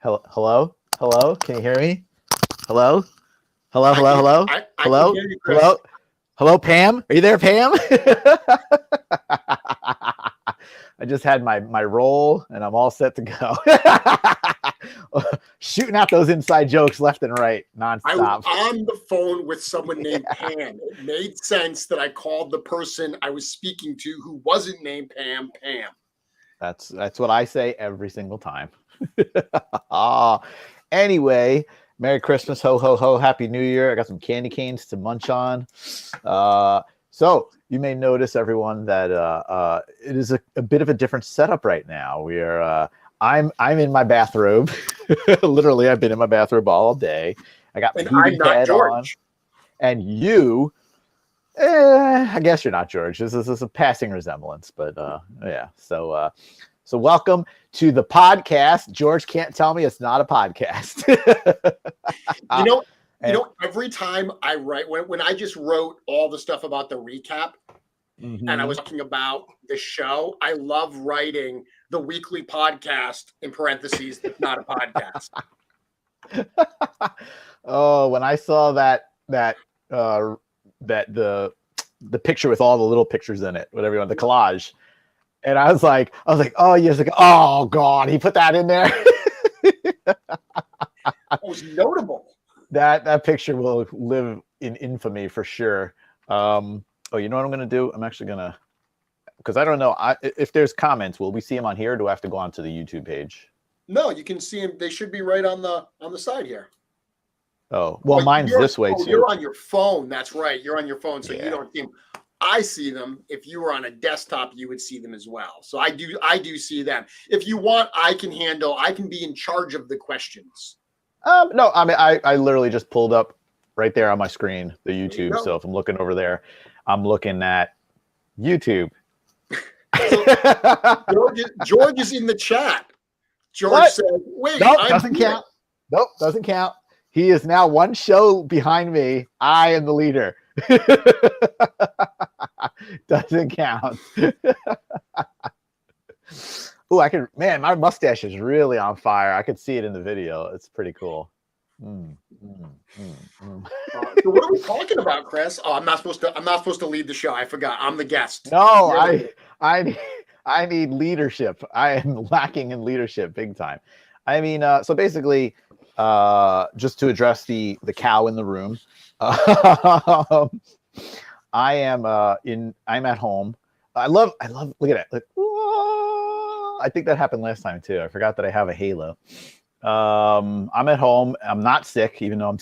Hello, hello, hello. Can you hear me? Hello, hello, I hello, can, hello, I can hello, hear you, Chris. hello, hello, Pam. Are you there, Pam? I just had my roll, and I'm all set to go. Shooting out those inside jokes left and right, I was nonstop. on the phone with someone named Pam. It made sense that I called the person I was speaking to who wasn't named Pam. That's what I say every single time. Anyway, Merry Christmas, ho ho ho, Happy New Year. I got some candy canes to munch on. So you may notice, everyone, that it is a bit of a different setup right now. I'm in my bathrobe. Literally, I've been in my bathrobe all day. I got my And heating I'm not pad George. on, and you. I guess you're not George. This is a passing resemblance, but yeah. So welcome to the podcast. George can't tell me it's not a podcast. Every time I write, when I just wrote all the stuff about the recap, and I was talking about the show, I love writing the weekly podcast in parentheses. It's not a podcast. Oh, when I saw that the picture with all the little pictures in it, whatever you want, the collage. And I was like, oh yes, like, oh God, he put that in there. It was notable. That picture will live in infamy for sure. Oh, you know what I'm gonna do? I'm actually gonna, because I don't know if there's comments. Will we see them on here? Or do I have to go onto the YouTube page? No, you can see them. They should be right on the side here. Oh, well, mine's this way too. You're on your phone. That's right. You're on your phone, so Yeah. you don't see them. I see them. If you were on a desktop, you would see them as well. So I do see them. If you want, I can be in charge of the questions. No, I mean, I literally just pulled up right there on my screen, the YouTube. So if I'm looking over there, I'm looking at YouTube. So George is in the chat. George said, wait, nope, doesn't count. Nope, doesn't count. He is now one show behind me. I am the leader. Doesn't count. Oh, man, my mustache is really on fire. I could see it in the video. It's pretty cool. So what are we talking about, Chris? Oh, I'm not supposed to lead the show. I forgot. I'm the guest. No, I need leadership. I am lacking in leadership big time. I mean, so basically, just to address the cow in the room, I'm at home. I love look at it. Like, I think that happened last time too. I forgot that I have a halo. I'm at home. I'm not sick, even though I'm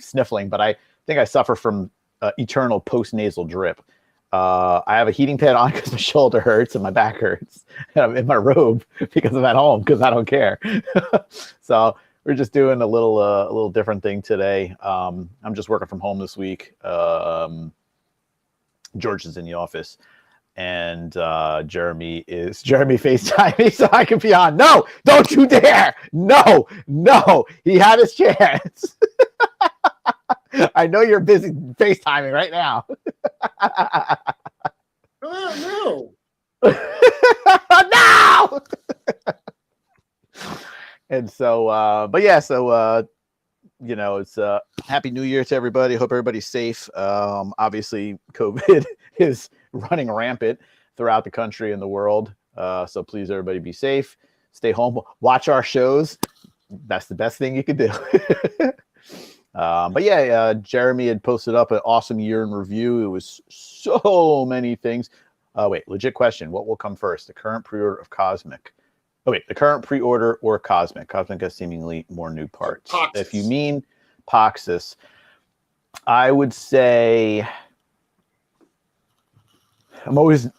sniffling, but I think I suffer from eternal post-nasal drip. I have a heating pad on because my shoulder hurts and my back hurts. And I'm in my robe because I'm at home because I don't care. So we're just doing a little different thing today. I'm just working from home this week. George is in the office, and Jeremy FaceTime me so I can be on. No, don't you dare! No, he had his chance. I know you're busy FaceTiming right now. Oh, no. And so, but yeah, so it's Happy New Year to everybody. Hope everybody's safe. Obviously, COVID is running rampant throughout the country and the world. So please, everybody, be safe. Stay home. Watch our shows. That's the best thing you could do. But yeah, Jeremy had posted up an awesome year in review. It was so many things. Wait, legit question. What will come first? The current pre-order of Cosmic? Oh, wait, the current pre-order or Cosmic? Cosmic has seemingly more new parts. Poxis. If you mean Poxis, I would say I'm always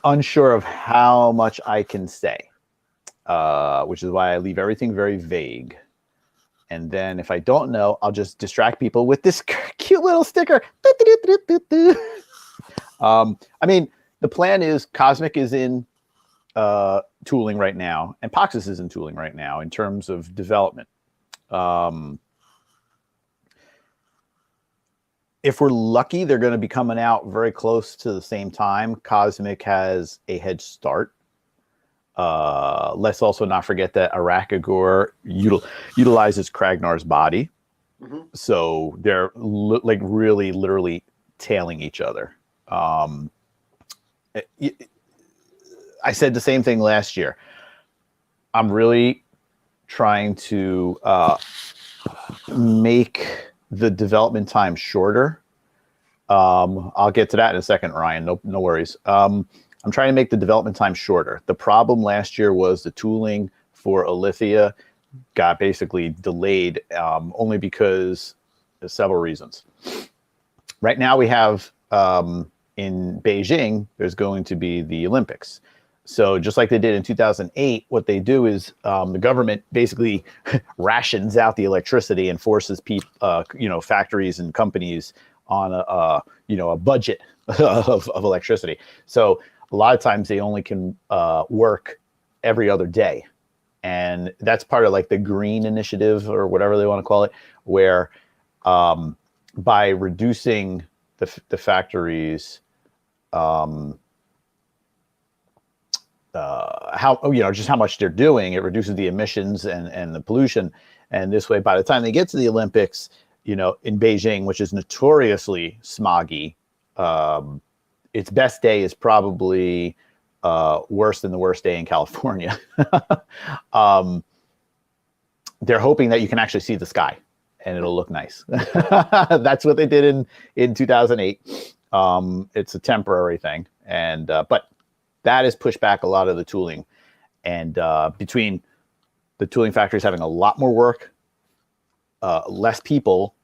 unsure of how much I can say, which is why I leave everything very vague. And then if I don't know, I'll just distract people with this cute little sticker. I mean, the plan is Cosmic is in tooling right now, and Poxis is in tooling right now in terms of development. If we're lucky, they're going to be coming out very close to the same time. Cosmic has a head start. Let's also not forget that Arakagor utilizes Kragnar's body. Mm-hmm. So they're like really literally tailing each other. I said the same thing last year. I'm really trying to make the development time shorter. I'll get to that in a second, Ryan. No worries. I'm trying to make the development time shorter. The problem last year was the tooling for Lithia got basically delayed only because of several reasons. Right now we have in Beijing, there's going to be the Olympics. So just like they did in 2008, what they do is the government basically rations out the electricity and forces factories and companies on a budget of electricity. So a lot of times they only can work every other day. And that's part of like the green initiative or whatever they want to call it, where by reducing the factories, just how much they're doing, it reduces the emissions and the pollution. And this way, by the time they get to the Olympics, in Beijing, which is notoriously smoggy, its best day is probably worse than the worst day in California. They're hoping that you can actually see the sky and it'll look nice. That's what they did in 2008. It's a temporary thing. And but that has pushed back a lot of the tooling. And between the tooling factories having a lot more work, less people,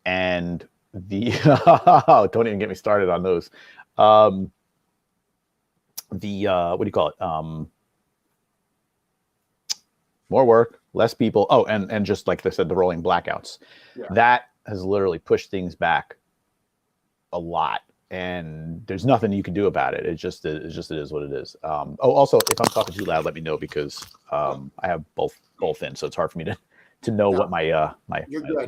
and the don't even get me started on those. What do you call it? More work, less people. Oh, and just like I said, the rolling blackouts. Yeah. That has literally pushed things back a lot, and there's nothing you can do about it. It just is what it is. Also, if I'm talking too loud, let me know, because I have both in, so it's hard for me to know what my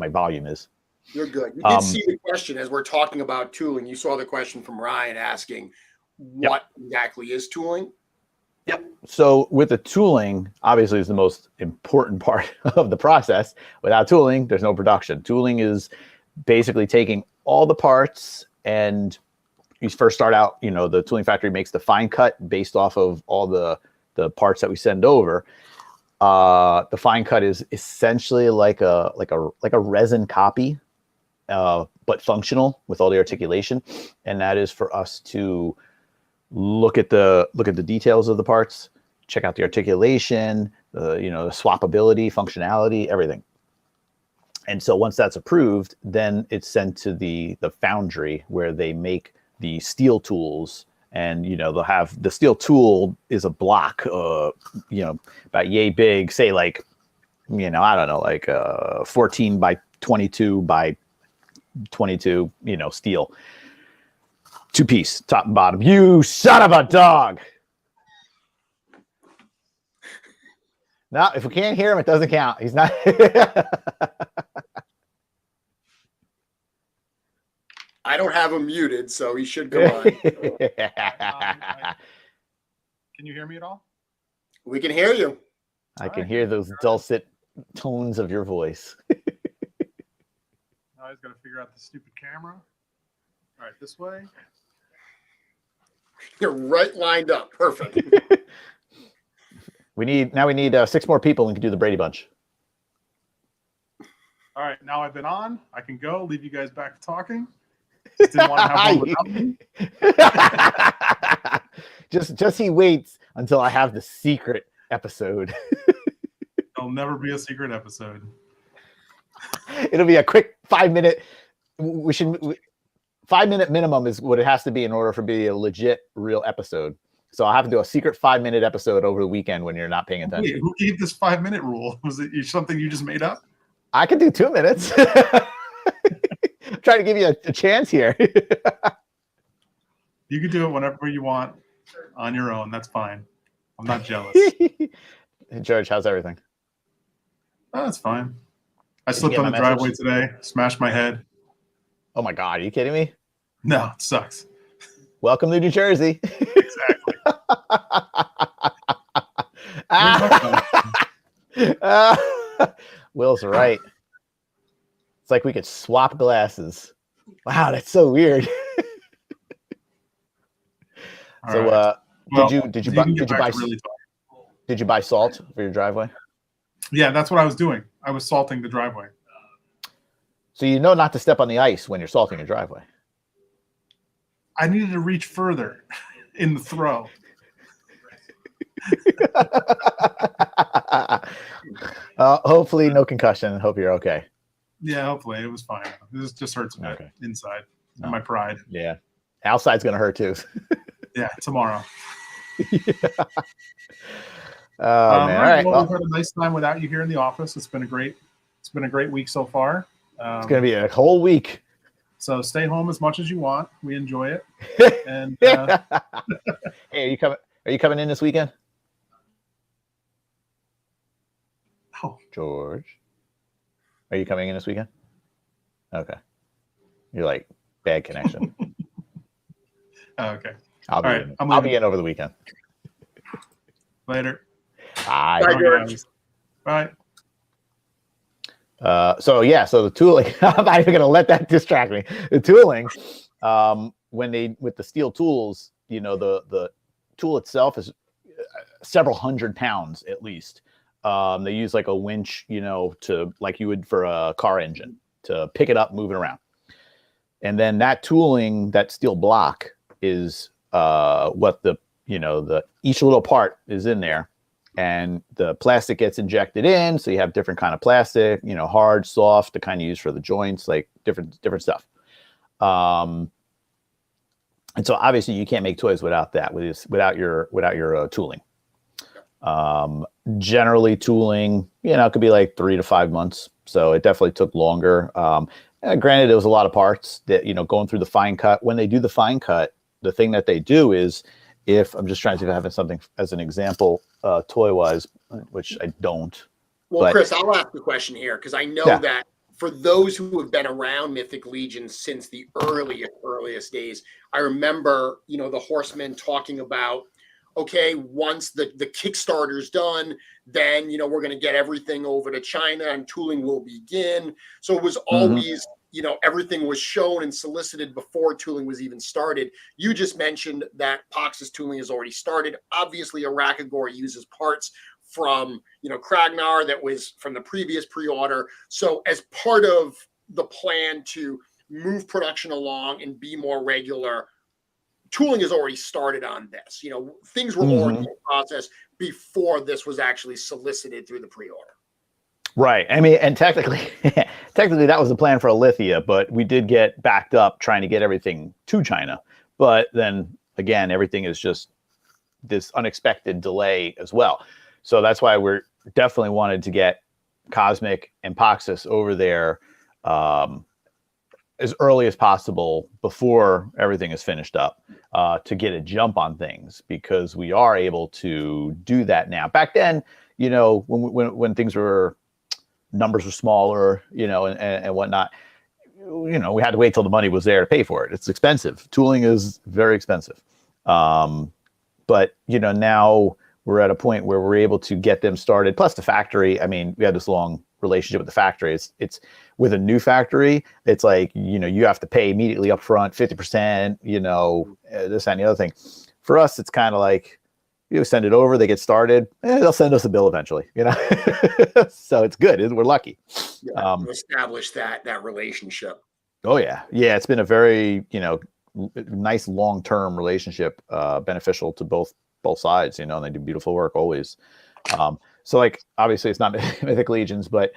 volume is. You're good. You did see the question as we're talking about tooling. You saw the question from Ryan asking, what exactly is tooling? Yep. So with the tooling, obviously, is the most important part of the process. Without tooling, there's no production. Tooling is basically taking all the parts, and you first start out, the tooling factory makes the fine cut based off of all the parts that we send over. The fine cut is essentially like a resin copy, but functional with all the articulation, and that is for us to look at the details of the parts, check out the articulation, the swappability, functionality, everything. And so once that's approved, then it's sent to the foundry where they make the steel tools. And they'll have the steel tool is a block, about yay big, say like, I don't know, like 14 by 22 by 22, steel. 2-piece, top and bottom. You son of a dog! Now, if we can't hear him, it doesn't count. He's not. I don't have him muted, so he should go on. Can you hear me at all? We can hear you. I can hear those dulcet tones of your voice. Now he's got to figure out the stupid camera. All right, this way. You're right lined up. Perfect. We need 6 more people and we can do the Brady Bunch. All right, now I've been on. I can go. Leave you guys back to talking. Just didn't want to have one without me. Just he waits until I have the secret episode. It'll never be a secret episode. It'll be a quick 5-minute. 5-minute minimum is what it has to be in order for it to be a legit, real episode. So I'll have to do a secret 5-minute episode over the weekend when you're not paying attention. Wait, who gave this 5-minute rule? Was it something you just made up? I could do 2 minutes. I'm trying to give you a chance here. You can do it whenever you want on your own. That's fine. I'm not jealous. Hey, George, how's everything? Oh, that's fine. I slipped on the driveway today, smashed my head. Oh my God, are you kidding me? No, it sucks. Welcome to New Jersey. Exactly. Will's right. It's like we could swap glasses. Wow, that's so weird. So, right. did you buy salt for your driveway? Yeah, that's what I was doing. I was salting the driveway. So you know not to step on the ice when you're salting your driveway. I needed to reach further in the throw. Hopefully no concussion. Hope you're okay. Yeah, hopefully it was fine. This just hurts a bit inside. And my pride. Yeah. Outside's gonna hurt too. Yeah, tomorrow. Yeah. Oh man. All right. Well, we've had a nice time without you here in the office. It's been a great week so far. It's gonna be a whole week. So stay home as much as you want. We enjoy it. And hey, are you coming in this weekend? Oh, George. Are you coming in this weekend? Okay. You're like bad connection. Okay. I'll be in over the weekend. Later. Bye. Bye, George. Bye. So the tooling, I'm not even going to let that distract me. The tooling, with the steel tools, the tool itself is several hundred pounds at least. They use like a winch, to like you would for a car engine to pick it up, move it around. And then that tooling, that steel block is what each little part is in there. And the plastic gets injected in, so you have different kind of plastic, hard, soft, the kind you use for the joints, like different stuff. And so obviously you can't make toys without that, without your tooling. Generally, tooling, it could be like 3 to 5 months. So it definitely took longer. Granted, it was a lot of parts that going through the fine cut. When they do the fine cut, the thing that they do is, if I'm just trying to see if I have something as an example, toy wise, which I don't. Well, Chris, I'll ask the question here because I know that for those who have been around Mythic Legion since the earliest days, I remember, the Horsemen talking about, okay, once the Kickstarter's done, then, we're going to get everything over to China and tooling will begin. So it was always, everything was shown and solicited before tooling was even started. You just mentioned that Pox's tooling has already started. Obviously, Arakagor uses parts from, Kragnar that was from the previous pre-order. So as part of the plan to move production along and be more regular, tooling has already started on this. Things were already in process before this was actually solicited through the pre-order. Right. I mean, and technically that was the plan for Lithia, but we did get backed up trying to get everything to China. But then again, everything is just this unexpected delay as well. So that's why we're definitely wanted to get Cosmic and Poxus over there as early as possible before everything is finished up, to get a jump on things, because we are able to do that now. Back then, when things were, numbers were smaller, and whatnot, we had to wait till the money was there to pay for it. It's expensive. Tooling is very expensive. But, now we're at a point where we're able to get them started. Plus the factory, I mean, we had this long relationship with the factory. It's with a new factory, it's like, you have to pay immediately up front, 50%, this and the other thing. For us, it's kind of like, send it over, they get started, they'll send us a bill eventually, so it's good. We're lucky. Establish that relationship. Oh yeah. It's been a very, nice long-term relationship, beneficial to both sides, and they do beautiful work always. So like, obviously it's not Mythic Legions, but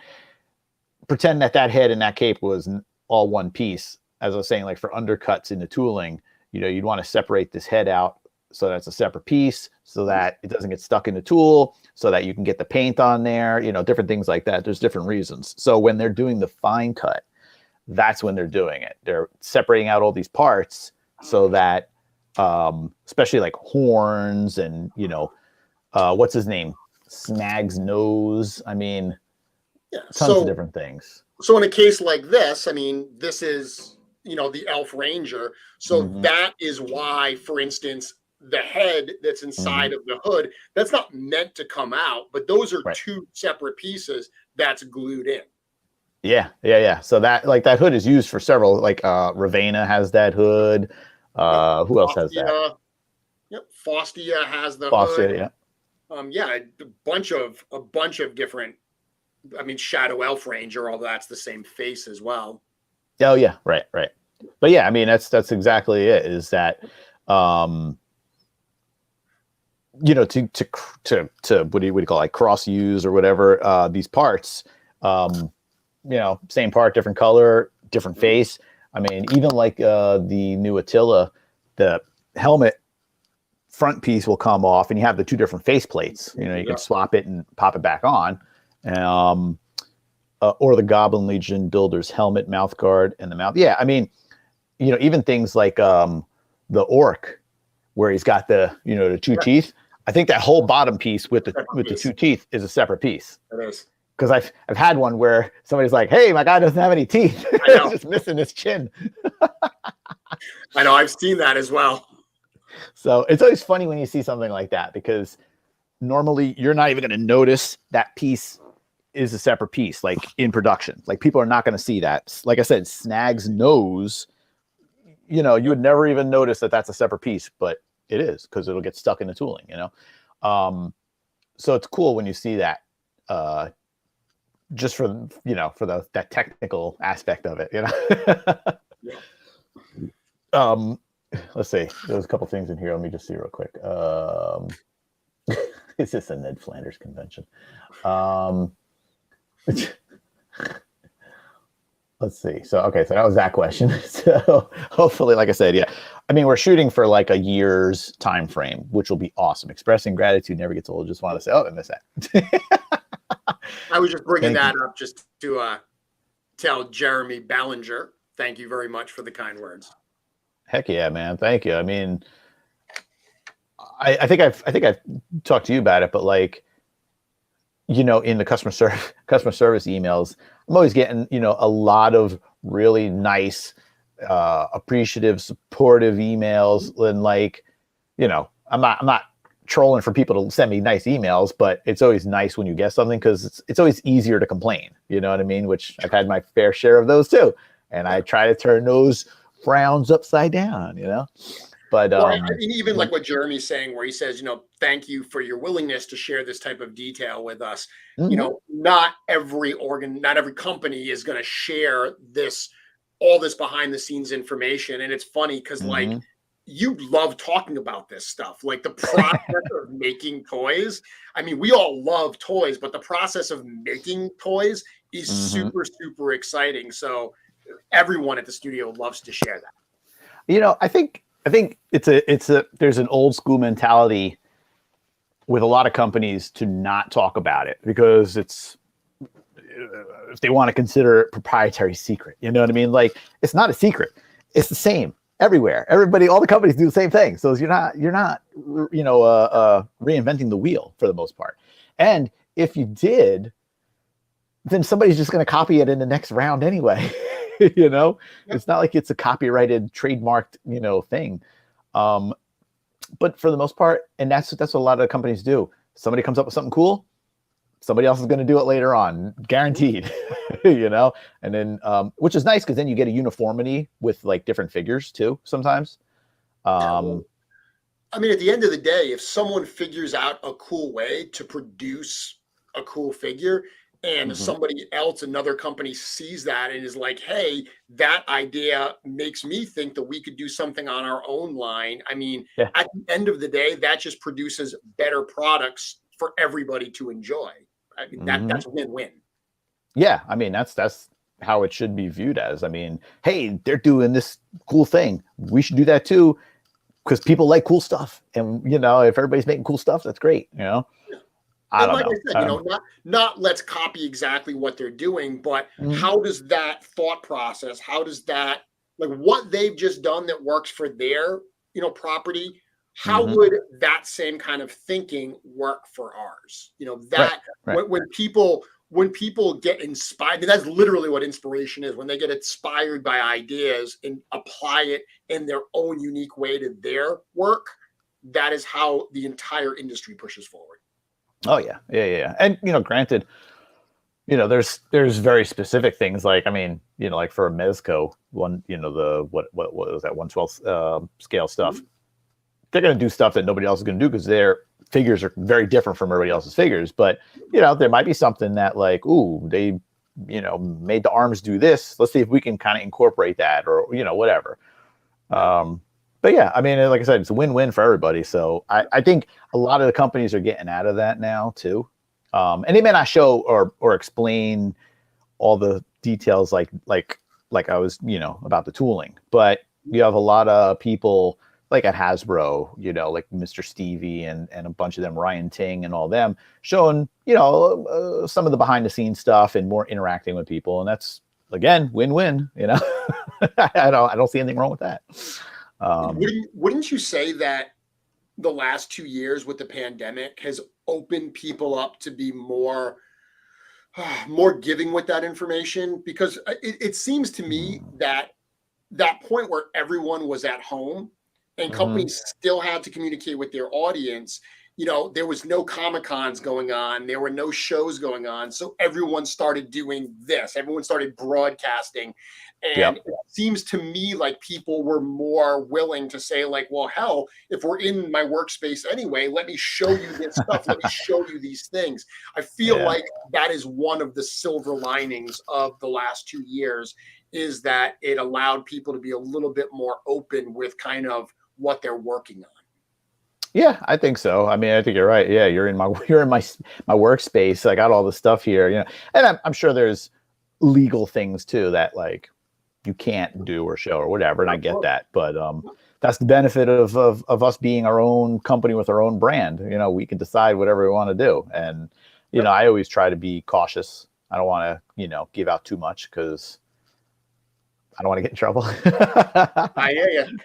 pretend that head and that cape was all one piece. As I was saying, like for undercuts in the tooling, you'd want to separate this head out, so that's a separate piece, so that it doesn't get stuck in the tool, so that you can get the paint on there, different things like that. There's different reasons. So when they're doing the fine cut, that's when they're doing it. They're separating out all these parts so that, especially like horns and, what's his name? Snag's nose. I mean, tons of different things. So in a case like this, I mean, this is, the Elf Ranger. So that is why, for instance, the head that's inside of the hood, that's not meant to come out, but those are two separate pieces that's glued in. Yeah. So that hood is used for several, like Ravenna has that hood. Who else has that? Yep, Faustia has the Faustia, hood. yeah. A bunch of different. I mean, Shadow Elf Ranger, although that's the same face as well. Oh yeah, right. But yeah, I mean that's exactly it. Is that, to what do you call it, like cross use or whatever these parts. Same part, different color, different face. I mean, even like the new Attila, the helmet front piece will come off, and you have the two different face plates. You can swap it and pop it back on. Or the Goblin Legion builder's helmet, mouth guard, and the mouth. Yeah, I mean, even things like the Orc, where he's got the the two teeth. I think that whole bottom piece with the two teeth is a separate piece. It is. Because I've had one where somebody's like, "Hey, my guy doesn't have any teeth; he's just missing his chin." I know, I've seen that as well. So it's always funny when you see something like that, because normally you're not even going to notice that piece is a separate piece, like in production. Like people are not going to see that. Like I said, Snag's nose, you would never even notice that that's a separate piece, but it is, because it'll get stuck in the tooling. So it's cool when you see that. Just for that technical aspect of it, Let's see. There's a couple things in here. Let me just see real quick. Is this a Ned Flanders convention? Let's see. So that was that question. So hopefully, like I said, yeah. I mean, we're shooting for like a year's time frame, which will be awesome. Expressing gratitude never gets old. Just want to say, I missed that. I was just bringing that up just to tell Jeremy Ballinger, thank you very much for the kind words. Heck yeah, man. Thank you. I mean, I think I've talked to you about it, but like, in the customer service emails, I'm always getting, a lot of really nice, appreciative, supportive emails. And like, I'm not trolling for people to send me nice emails, but it's always nice when you get something, because it's always easier to complain. You know what I mean? Which I've had my fair share of those too. And I try to turn those frowns upside down, But I mean, even like what Jeremy's saying, where he says, thank you for your willingness to share this type of detail with us. Not every company is going to share all this behind the scenes information. And it's funny because like, you love talking about this stuff, like the process of making toys. I mean, we all love toys, but the process of making toys is super, super exciting. So everyone at the studio loves to share that. I think there's an old school mentality with a lot of companies to not talk about it, because it's, if they want to consider it proprietary secret, you know what I mean? Like, it's not a secret. It's the same everywhere. All the companies do the same thing. So you're not reinventing the wheel for the most part. And if you did, then somebody's just going to copy it in the next round anyway. It's not like it's a copyrighted, trademarked, thing. But for the most part, and that's what a lot of the companies do. Somebody comes up with something cool, somebody else is going to do it later on, guaranteed. And then, which is nice, because then you get a uniformity with like different figures too sometimes. I mean, at the end of the day, if someone figures out a cool way to produce a cool figure, and somebody else, another company, sees that and is like, hey, that idea makes me think that we could do something on our own line. I mean, at the end of the day, that just produces better products for everybody to enjoy. I mean, that's win-win. Yeah, I mean, that's how it should be viewed as. I mean, hey, they're doing this cool thing, we should do that too, because people like cool stuff. And if everybody's making cool stuff, that's great. I don't know. I said, not let's copy exactly what they're doing, but how does that thought process, how does that, like what they've just done that works for their, property, how would that same kind of thinking work for ours? When people get inspired, I mean, that's literally what inspiration is. When they get inspired by ideas and apply it in their own unique way to their work, that is how the entire industry pushes forward. Oh yeah. And granted, there's very specific things like, I mean, like for a Mezco one, the what was that 1/12 scale stuff. Mm-hmm. They're going to do stuff that nobody else is going to do because their figures are very different from everybody else's figures. But there might be something that like, ooh, they made the arms do this. Let's see if we can kind of incorporate that, or whatever. But yeah, I mean, like I said, it's a win-win for everybody. So I think a lot of the companies are getting out of that now too. And they may not show or explain all the details like I was, about the tooling, but you have a lot of people like at Hasbro, like Mr. Stevie and a bunch of them, Ryan Ting and all them showing, some of the behind the scenes stuff and more interacting with people. And that's, again, win-win, I don't see anything wrong with that. Wouldn't you say that the last 2 years with the pandemic has opened people up to be more giving with that information? Because it seems to me that point where everyone was at home and companies still had to communicate with their audience, there was no Comic-Cons going on, there were no shows going on, so everyone started doing this, everyone started broadcasting. And it seems to me like people were more willing to say like, well, hell, if we're in my workspace anyway, let me show you this stuff. Let me show you these things. I feel like that is one of the silver linings of the last 2 years, is that it allowed people to be a little bit more open with kind of what they're working on. Yeah, I think so. I mean, I think you're right. Yeah, you're in my workspace. I got all the stuff here, and I'm sure there's legal things too that like you can't do or show or whatever, and I get that, but that's the benefit of us being our own company with our own brand. We can decide whatever we want to do, and I always try to be cautious. I don't want to give out too much because I don't want to get in trouble. I hear you.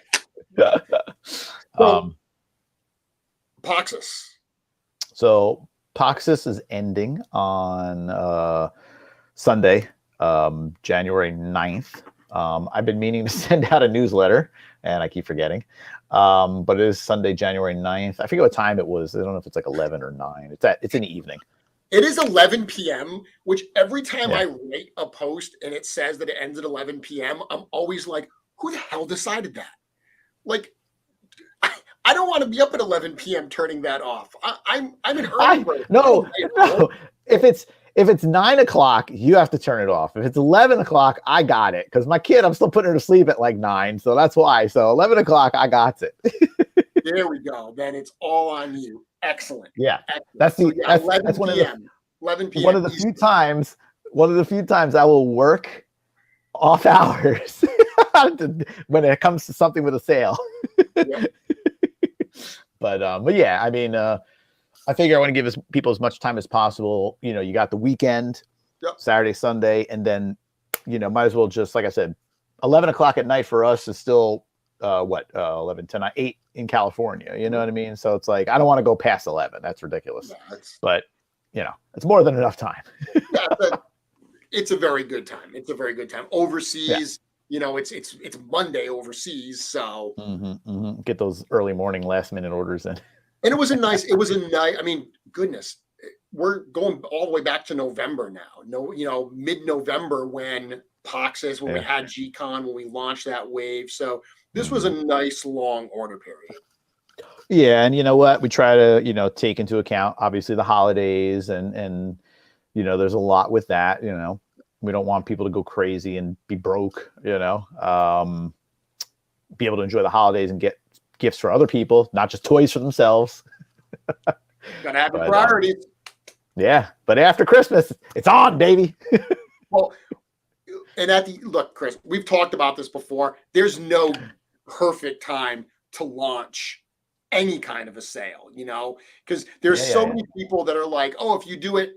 Poxus. So Poxus is ending on Sunday, January 9th. I've been meaning to send out a newsletter and I keep forgetting. But it is Sunday, January 9th. I forget what time it was. I don't know if it's like 11 or 9. It's in the evening. It is 11 p.m., which every time I write a post and it says that it ends at 11 p.m., I'm always like, who the hell decided that? Like, I don't want to be up at 11 p.m. turning that off. I'm an early bird. No. If it's 9 o'clock, you have to turn it off. If it's 11 o'clock, I got it. Because my kid, I'm still putting her to sleep at like 9. So that's why. So 11 o'clock, I got it. There we go. Then it's all on you. Excellent. Yeah. Excellent. That's 11 one p.m. of the 11 p.m. One of the few times I will work off hours when it comes to something with a sale. Yeah. But yeah, I mean, I figure I want to give people as much time as possible. You got the weekend, Saturday, Sunday, and then, might as well just, like I said, 11 o'clock at night for us is still, 11 to 8 in California. You know what I mean? So it's like, I don't want to go past 11. That's ridiculous. But, it's more than enough time. It's a very good time. It's a very good time. Overseas, it's Monday overseas. So get those early morning last minute orders in. And it was a nice, I mean, goodness, we're going all the way back to November now. Mid-November when Poxus, when we had G-Con, when we launched that wave. So this was a nice long order period. Yeah. And you know what? We try to, take into account, obviously, the holidays and there's a lot with that, we don't want people to go crazy and be broke, be able to enjoy the holidays and get gifts for other people, not just toys for themselves. Gotta have priorities. Yeah, but after Christmas, it's on, baby. Well, and look, Chris, we've talked about this before. There's no perfect time to launch any kind of a sale, because there's so many people that are like, oh, if you do it,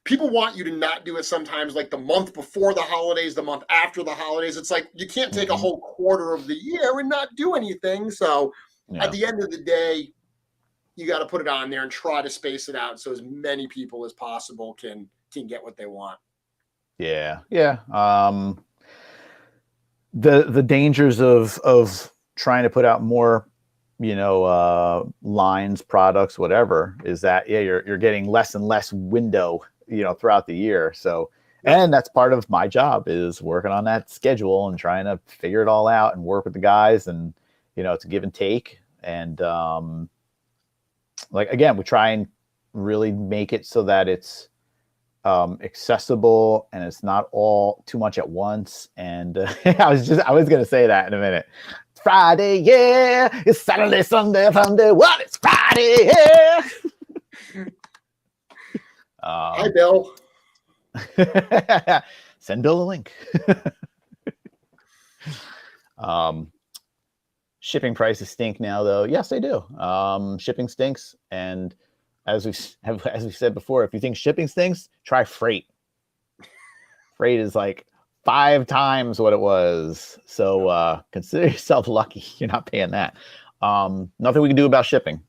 people want you to not do it sometimes like the month before the holidays, the month after the holidays. It's like you can't take a whole quarter of the year and not do anything. So at the end of the day, you got to put it on there and try to space it out so as many people as possible can get what they want. Yeah. The dangers of trying to put out more lines, products, whatever, is that you're getting less and less window, throughout the year. So, and that's part of my job, is working on that schedule and trying to figure it all out and work with the guys, and it's a give and take. And again, we try and really make it so that it's accessible and it's not all too much at once. And I was going to say that in a minute. It's Friday, yeah. It's Saturday, Sunday, Monday. What? It's Friday, yeah. Hi, Bill. Send Bill a link. Shipping prices stink now, though. Yes, they do. Shipping stinks, and as we've said before, if you think shipping stinks, try freight. Freight is like 5 times what it was. So consider yourself lucky you're not paying that. Nothing we can do about shipping.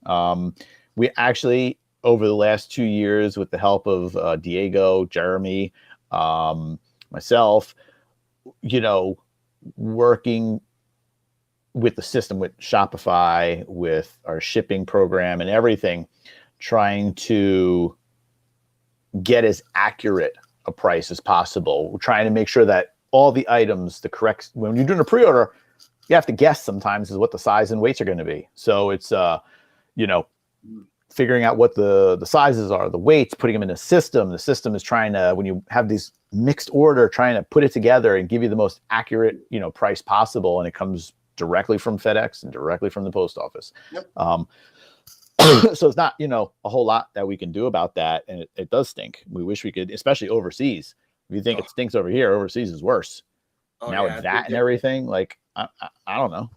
We actually, over the last 2 years, with the help of Diego, Jeremy, myself, working with the system, with Shopify, with our shipping program and everything, trying to get as accurate a price as possible. We're trying to make sure that all the items, when you're doing a pre-order, you have to guess sometimes is what the size and weights are going to be. So it's, figuring out what the sizes are, the weights, putting them in a system. The system is trying to, when you have these mixed order, trying to put it together and give you the most accurate, price possible. And it comes directly from FedEx and directly from the post office. Yep. So it's not, a whole lot that we can do about that. And it does stink. We wish we could, especially overseas. If you think it stinks over here, overseas is worse. With that and everything, I don't know.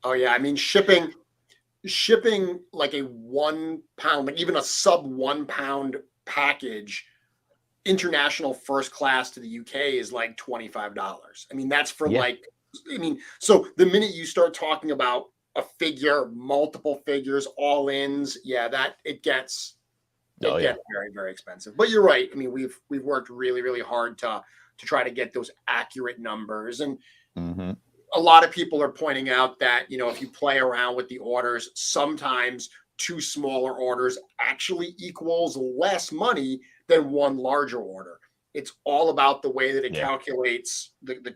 Oh yeah. I mean, shipping like a 1 pound, like even a sub 1 pound package, international first class to the UK is like $25. I mean, that's for so the minute you start talking about a figure, multiple figures, all ins, it gets very, very expensive. But you're right. I mean, we've worked really, really hard to try to get those accurate numbers. And a lot of people are pointing out that, if you play around with the orders, sometimes 2 smaller orders actually equals less money than 1 larger order. It's all about the way that it calculates the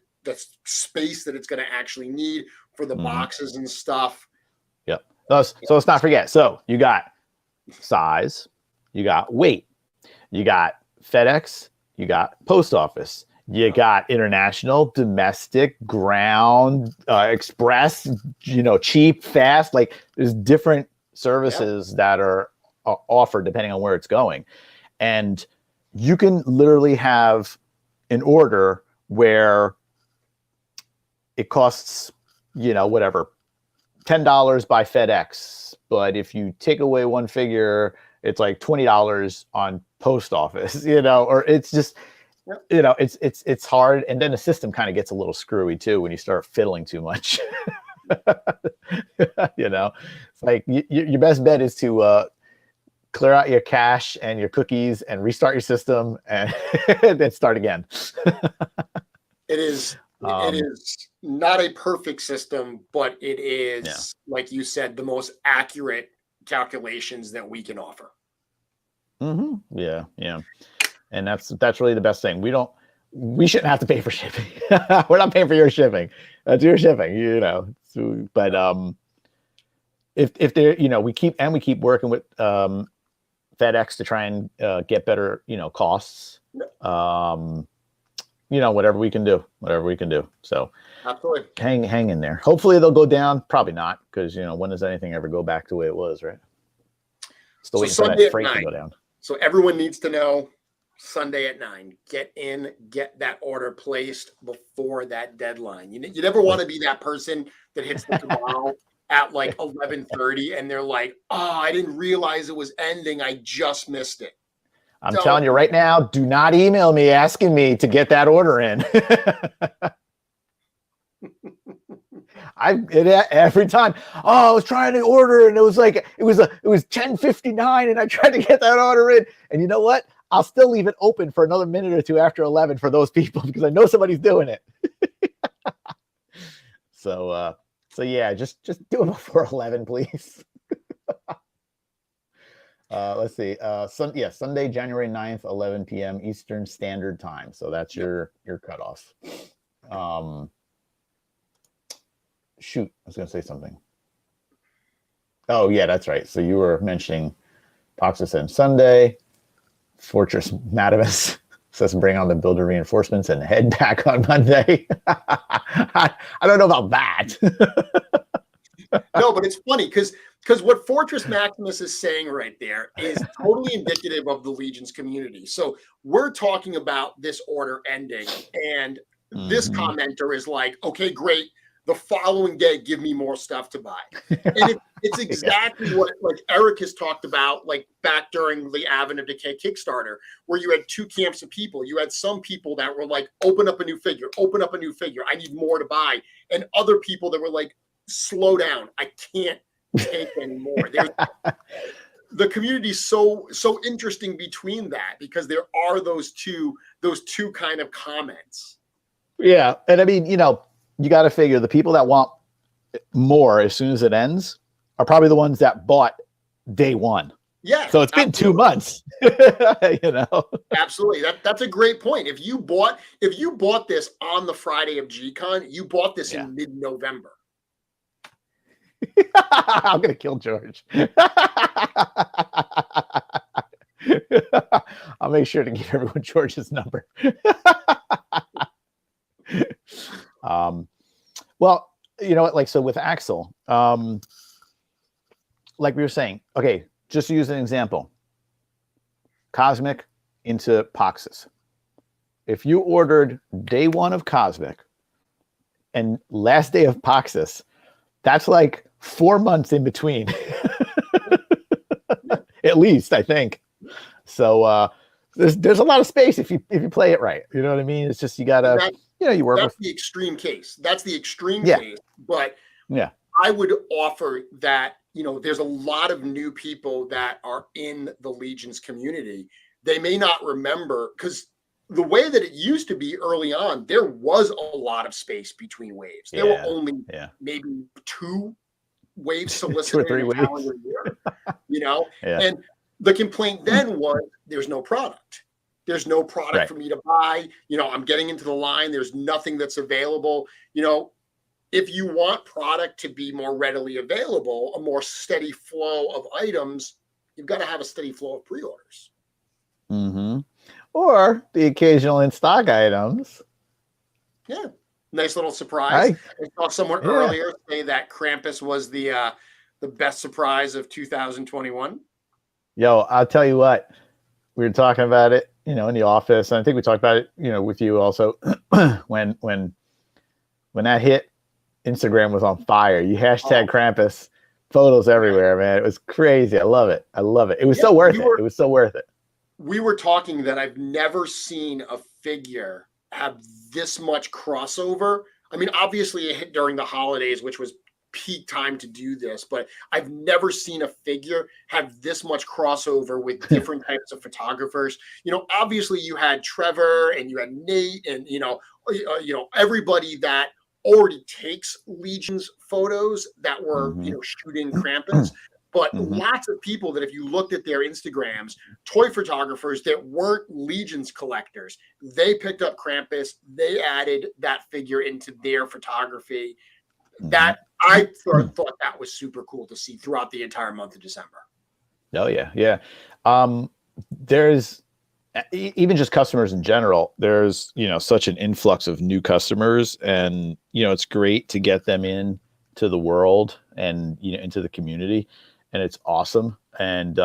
space that it's going to actually need for the boxes and stuff. Yep. So let's not forget. So you got size, you got weight, you got FedEx, you got post office, you got international, domestic, ground, express, cheap, fast. Like there's different services that are offered depending on where it's going. And you can literally have an order where it costs, whatever, $10 by FedEx. But if you take away 1 figure, it's like $20 on post office, or it's just, it's hard. And then the system kind of gets a little screwy too when you start fiddling too much. It's like your best bet is to clear out your cache and your cookies and restart your system and then start again. It is not a perfect system, but it is, like you said, the most accurate calculations that we can offer. Yeah. And that's really the best thing. We shouldn't have to pay for shipping. We're not paying for your shipping. That's your shipping, So, but if they're, we keep working with FedEx to try and get better, costs. Whatever we can do. So absolutely hang in there. Hopefully they'll go down. Probably not, because when does anything ever go back the way it was, right? Still waiting for that freight to go down. So everyone needs to know, Sunday at 9, get that order placed before that deadline. You never want to be that person that hits the tomorrow at like 11:30 and they're like, I didn't realize it was ending. I just missed it. I'm telling you right now, do not email me asking me to get that order in. Every time. I was trying to order and it was 10:59 and I tried to get that order in. And you know what? I'll still leave it open for another minute or 2 after 11 for those people because I know somebody's doing it. So So yeah, just do it before 11, please. Let's see. Sunday, January 9th, 11 p.m. Eastern Standard Time. So that's your cutoff. Shoot, I was going to say something. Oh, yeah, that's right. So you were mentioning Poxus and Sunday. Fortress Matamus says bring on the builder reinforcements and head back on Monday. I don't know about that. No, but it's funny because what Fortress Maximus is saying right there is totally indicative of the Legion's community. So we're talking about this order ending, and this commenter is like, okay, great. The following day, give me more stuff to buy. And it's exactly what like Eric has talked about, like back during the Advent of Decay Kickstarter, where you had two camps of people. You had some people that were like, open up a new figure, I need more to buy. And other people that were like, slow down, I can't take anymore. The community is so interesting between that, because there are those two kind of comments. Yeah. And I mean, you got to figure the people that want more as soon as it ends are probably the ones that bought day one. Yeah. So it's been 2 months. Absolutely. That's a great point. If you bought this on the Friday of G-Con, you bought this in mid-November. I'm gonna kill George. I'll make sure to give everyone George's number. Well, you know what? Like, so with Axel, like we were saying, okay, just to use an example, Cosmic into Poxus. If you ordered day one of Cosmic and last day of Poxus, that's like 4 months in between. At least, I think. So there's a lot of space if you play it right. You know what I mean? It's just you gotta you work that's with the extreme case. That's the extreme case. But I would offer that, there's a lot of new people that are in the Legion's community. They may not remember, because the way that it used to be early on, there was a lot of space between waves. There were only maybe 2 waves solicited in a calendar year, And the complaint then was there's no product. There's no product for me to buy. I'm getting into the line. There's nothing that's available. If you want product to be more readily available, a more steady flow of items, you've got to have a steady flow of pre-orders. Or the occasional in-stock items. Yeah. Nice little surprise. I saw someone earlier say that Krampus was the best surprise of 2021. Yo, I'll tell you what. We were talking about it, in the office. And I think we talked about it, with you also. when that hit, Instagram was on fire. You hashtag Krampus, photos everywhere, man. It was crazy. I love it. It was so worth it. It was so worth it. We were talking that I've never seen a figure have this much crossover. I mean, obviously it hit during the holidays, which was peak time to do this, but I've never seen a figure have this much crossover with different types of photographers. Obviously you had Trevor and you had Nate and, everybody that already takes Legion's photos that were, shooting Krampus. But lots of people that if you looked at their Instagrams, toy photographers that weren't Legion's collectors, they picked up Krampus. They added that figure into their photography. That I thought that was super cool to see throughout the entire month of December. Oh, yeah. There's even just customers in general, there's, such an influx of new customers, and, it's great to get them in to the world and, into the community. And it's awesome. And,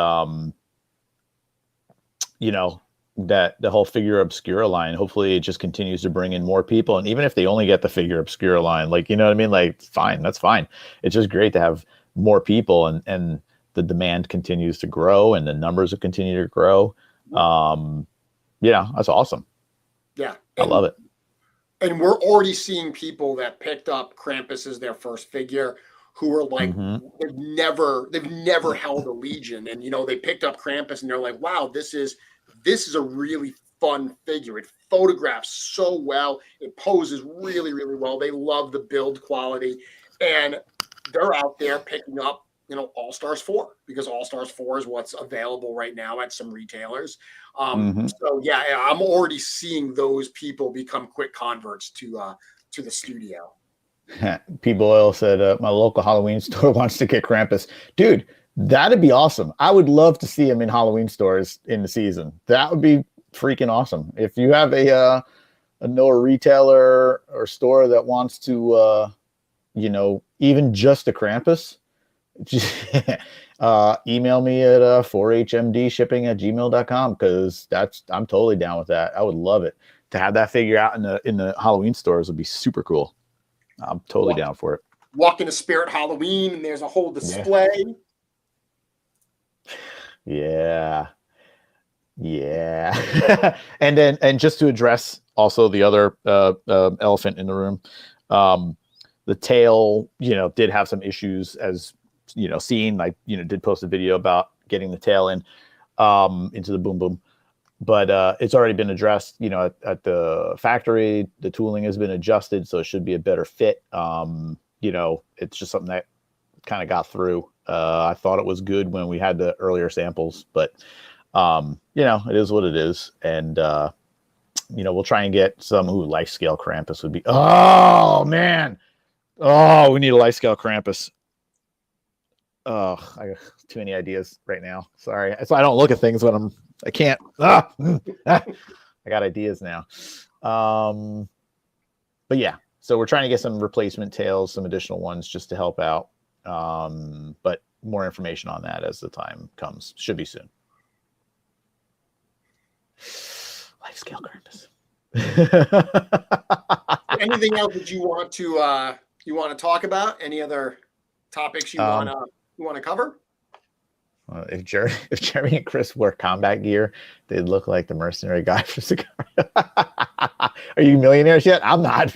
that the whole Figure Obscura line, hopefully it just continues to bring in more people. And even if they only get the Figure Obscura line, like, you know what I mean? Like, fine, that's fine. It's just great to have more people, and the demand continues to grow and the numbers will continue to grow. That's awesome. Yeah. I love it. And we're already seeing people that picked up Krampus as their first figure who are like, they've never held a Legion. And, they picked up Krampus and they're like, wow, this is a really fun figure. It photographs so well. It poses really, really well. They love the build quality. and they're out there picking up, All Stars 4, because All Stars 4 is what's available right now at some retailers. So yeah, I'm already seeing those people become quick converts to the studio. People Oil said, my local Halloween store wants to get Krampus. Dude, that'd be awesome. I would love to see him in Halloween stores in the season. That would be freaking awesome. If you have a retailer or store that wants to, even just a Krampus, just, email me at 4hmdshipping@gmail.com, because I'm totally down with that. I would love it to have that figure out in the Halloween stores. Would be super cool. I'm totally down for it. Walk into Spirit Halloween and there's a whole display. Yeah. and just to address also the other elephant in the room, the tail, did have some issues, as seen. I did post a video about getting the tail in into the boom boom, but it's already been addressed. At the factory, the tooling has been adjusted, so it should be a better fit. It's just something that kind of got through. I thought it was good when we had the earlier samples, but it is what it is. And we'll try and get some life scale Krampus would be. Oh man. Oh, we need a life scale Krampus. Oh, I got too many ideas right now. Sorry. So I don't look at things when I can't. I got ideas now. But yeah, so we're trying to get some replacement tails, some additional ones just to help out. But more information on that as the time comes. Should be soon. Life scale Krampus. Anything else that you want to talk about? Any other topics you want to cover? If Jeremy and Chris wore combat gear, they'd look like the mercenary guy from Cigar. Are you millionaires yet? I'm not.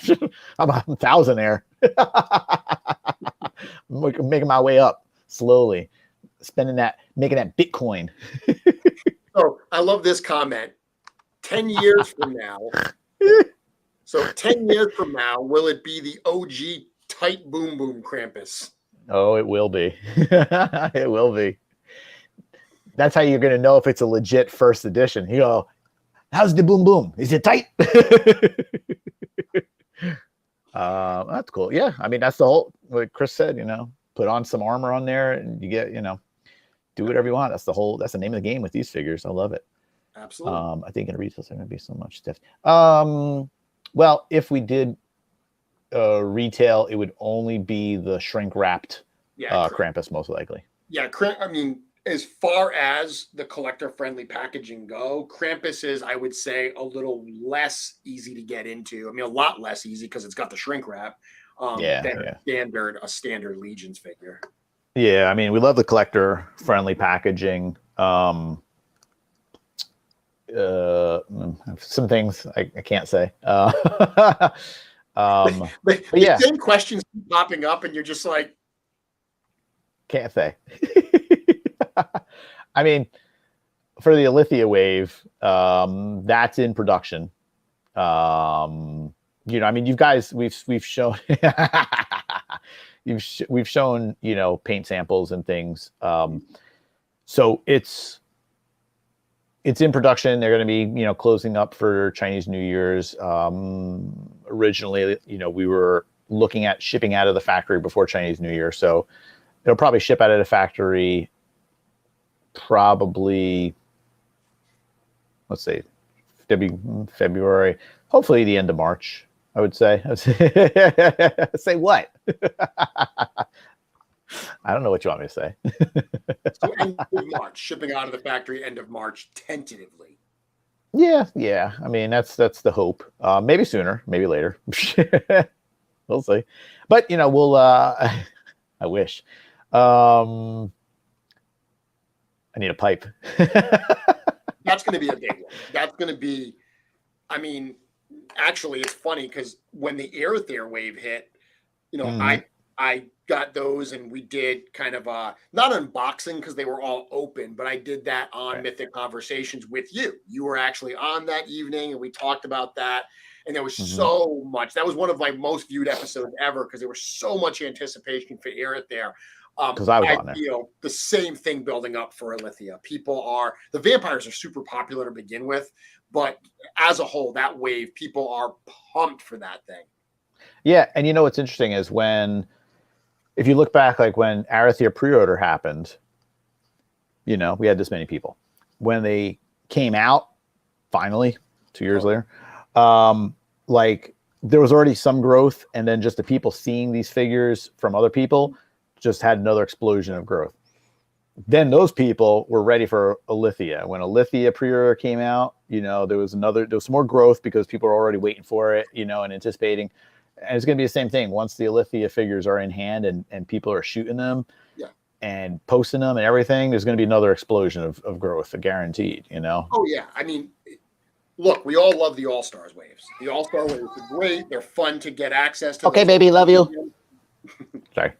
I'm a thousandaire. I'm making my way up slowly, making that Bitcoin. Oh, I love this comment. 10 years from now. So 10 years from now, will it be the OG tight boom boom Krampus? Oh, it will be. It will be. That's how you're going to know if it's a legit first edition. You go, how's the boom boom? Is it tight? That's cool. Yeah. I mean, that's the whole, what Chris said, put on some armor on there and you get, do whatever you want. That's the name of the game with these figures. I love it. Absolutely. I think in retail, there's going to be so much stuff. Well, if we did retail, it would only be the shrink wrapped Krampus, most likely. Yeah. I mean, as far as the collector friendly packaging go, Krampus is, I would say, a little less easy to get into. I mean, a lot less easy because it's got the shrink wrap than a standard Legions figure. Yeah. I mean, we love the collector friendly packaging. Some things I can't say. But yeah, the same questions keep popping up, and you're just like, can't say. I mean, for the Lithia wave, that's in production. I mean, you guys, we've shown, we've shown, paint samples and things. So it's in production. They're going to be, closing up for Chinese New Year's. Originally, we were looking at shipping out of the factory before Chinese New Year. So it'll probably ship out of the factory probably, let's say, February, hopefully the end of March, I would say. Say what? I don't know what you want me to say. So end of March, shipping out of the factory end of March, tentatively. Yeah. I mean, that's the hope. Maybe sooner, maybe later. We'll see. But we'll. I wish. I need a pipe. That's going to be a big one. That's going to be. I mean, actually, it's funny because when the Air wave hit, I I got those and we did kind of not unboxing because they were all open, but I did that on Mythic Conversations with you. You were actually on that evening and we talked about that. And there was so much. That was one of my most viewed episodes ever because there was so much anticipation for Aerith there. Because I was on there. Feel the same thing building up for Lithia. The vampires are super popular to begin with, but as a whole, that wave, people are pumped for that thing. Yeah, and you know what's interesting is if you look back, like when Arathia pre-order happened, we had this many people. When they came out, finally, 2 years later, like there was already some growth, and then just the people seeing these figures from other people just had another explosion of growth. Then those people were ready for a Lithia. When a Lithia pre-order came out, there was some more growth because people were already waiting for it, and anticipating. And it's going to be the same thing once the Lithia figures are in hand and people are shooting them and posting them and everything. There's going to be another explosion of growth, guaranteed, Oh, yeah. I mean, look, we all love the All-Stars waves. The All-Star waves are great. They're fun to get access to. Okay, baby, love you. Sorry.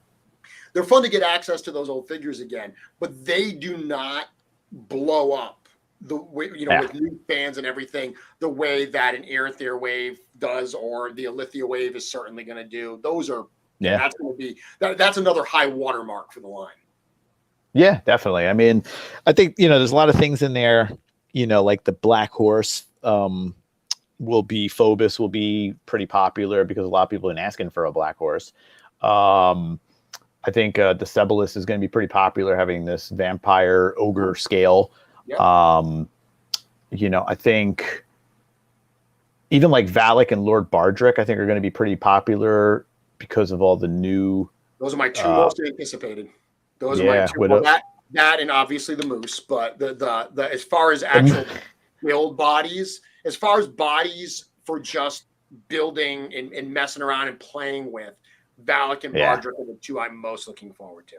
They're fun to get access to those old figures again, but they do not blow up the way, with new fans and everything, the way that an Aerithir wave does or the Lithia wave is certainly going to do. Those are, that's going to be, that's another high watermark for the line. Yeah, definitely. I mean, I think, there's a lot of things in there, like the Black Horse Phobos will be pretty popular because a lot of people have been asking for a Black Horse. I think the Cebalus is going to be pretty popular, having this vampire ogre scale. Yep. I think even like Valak and Lord Bardrick, I think are going to be pretty popular because of all the new. Those are my two most anticipated. Those are my two. Well, that and obviously the Moose, but the as far as actual build bodies, as far as bodies for just building and messing around and playing with, Valak and Bardrick are the two I'm most looking forward to.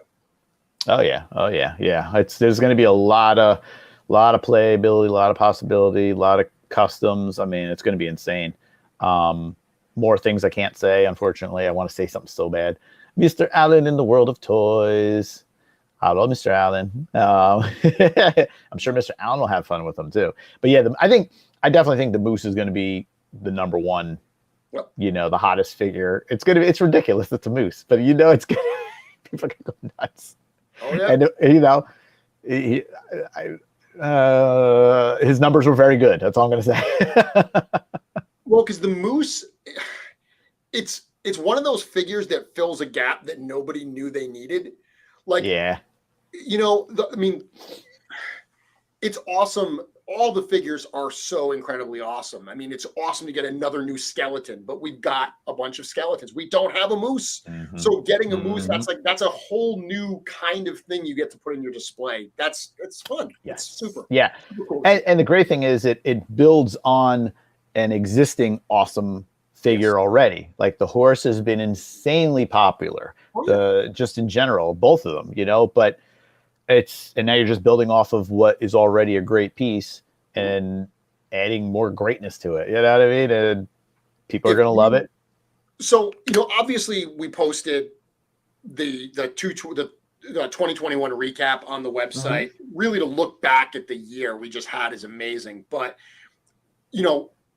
Oh yeah. There's going to be a lot of playability, a lot of possibility, a lot of customs. I mean, it's going to be insane. More things I can't say, unfortunately. I want to say something so bad. Mr. Allen in the world of toys. Hello, Mr. Allen. I'm sure Mr. Allen will have fun with them too. But yeah, I definitely think the Moose is going to be the number one. Yep. The hottest figure. It's ridiculous. It's a Moose, but it's good. People are going to go nuts. Oh yeah. And his numbers were very good. That's all I'm going to say. Well, because the Moose, it's one of those figures that fills a gap that nobody knew they needed. Like, it's awesome. All the figures are so incredibly awesome. I mean, it's awesome to get another new skeleton, but we've got a bunch of skeletons. We don't have a Moose. Mm-hmm. So getting a Moose, that's a whole new kind of thing you get to put in your display. It's fun. Yes. It's super. Yeah. Super cool. And the great thing is it builds on an existing awesome figure already. Like the horse has been insanely popular, just in general, both of them, but and now you're just building off of what is already a great piece and adding more greatness to it. You know what I mean? And people are going to love it. So, obviously we posted the 2021 recap on the website, really to look back at the year we just had is amazing. But,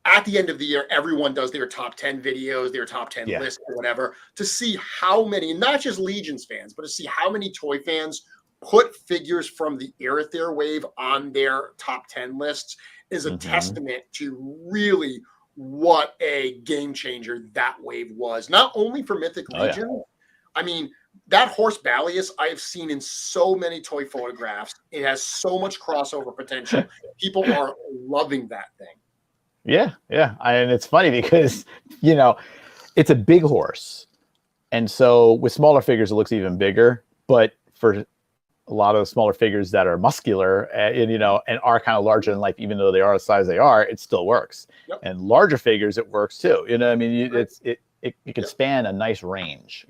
at the end of the year, everyone does their top 10 videos, their top 10 list or whatever, to see how many, not just Legions fans, but to see how many toy fans put figures from the Aerithir wave on their top 10 lists is a testament to really what a game changer that wave was. Not only for Mythic Legion. I mean, that horse Balius I have seen in so many toy photographs. It has so much crossover potential. People are loving that thing. Yeah. And it's funny because, it's a big horse. And so with smaller figures, it looks even bigger. But for a lot of the smaller figures that are muscular and are kind of larger than life, even though they are the size they are, it still works. Yep. And larger figures, it works too. It can span a nice range,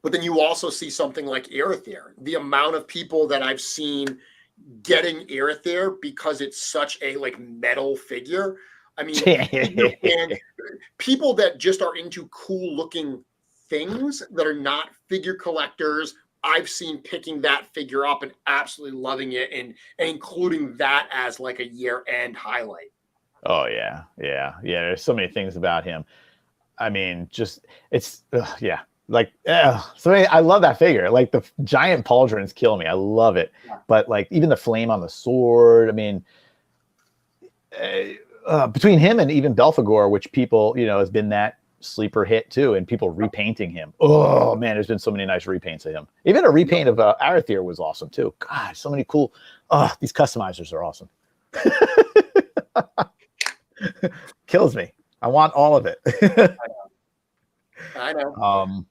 But then you also see something like Aerithir. The amount of people that I've seen getting Aerithir because it's such a metal figure. I mean, and people that just are into cool looking things that are not figure collectors, I've seen picking that figure up and absolutely loving it, and including that as like a year-end highlight. Oh yeah. There's so many things about him. I mean, just it's yeah. Like, so I love that figure. Like the giant pauldrons kill me. I love it. Yeah. But like even the flame on the sword. I mean, between him and even Belphegor, which people, has been that sleeper hit too, and people repainting him. Oh man, there's been so many nice repaints of him. Even a repaint of Arathir was awesome too. God, so many cool. These customizers are awesome. Kills me. I want all of it. I know.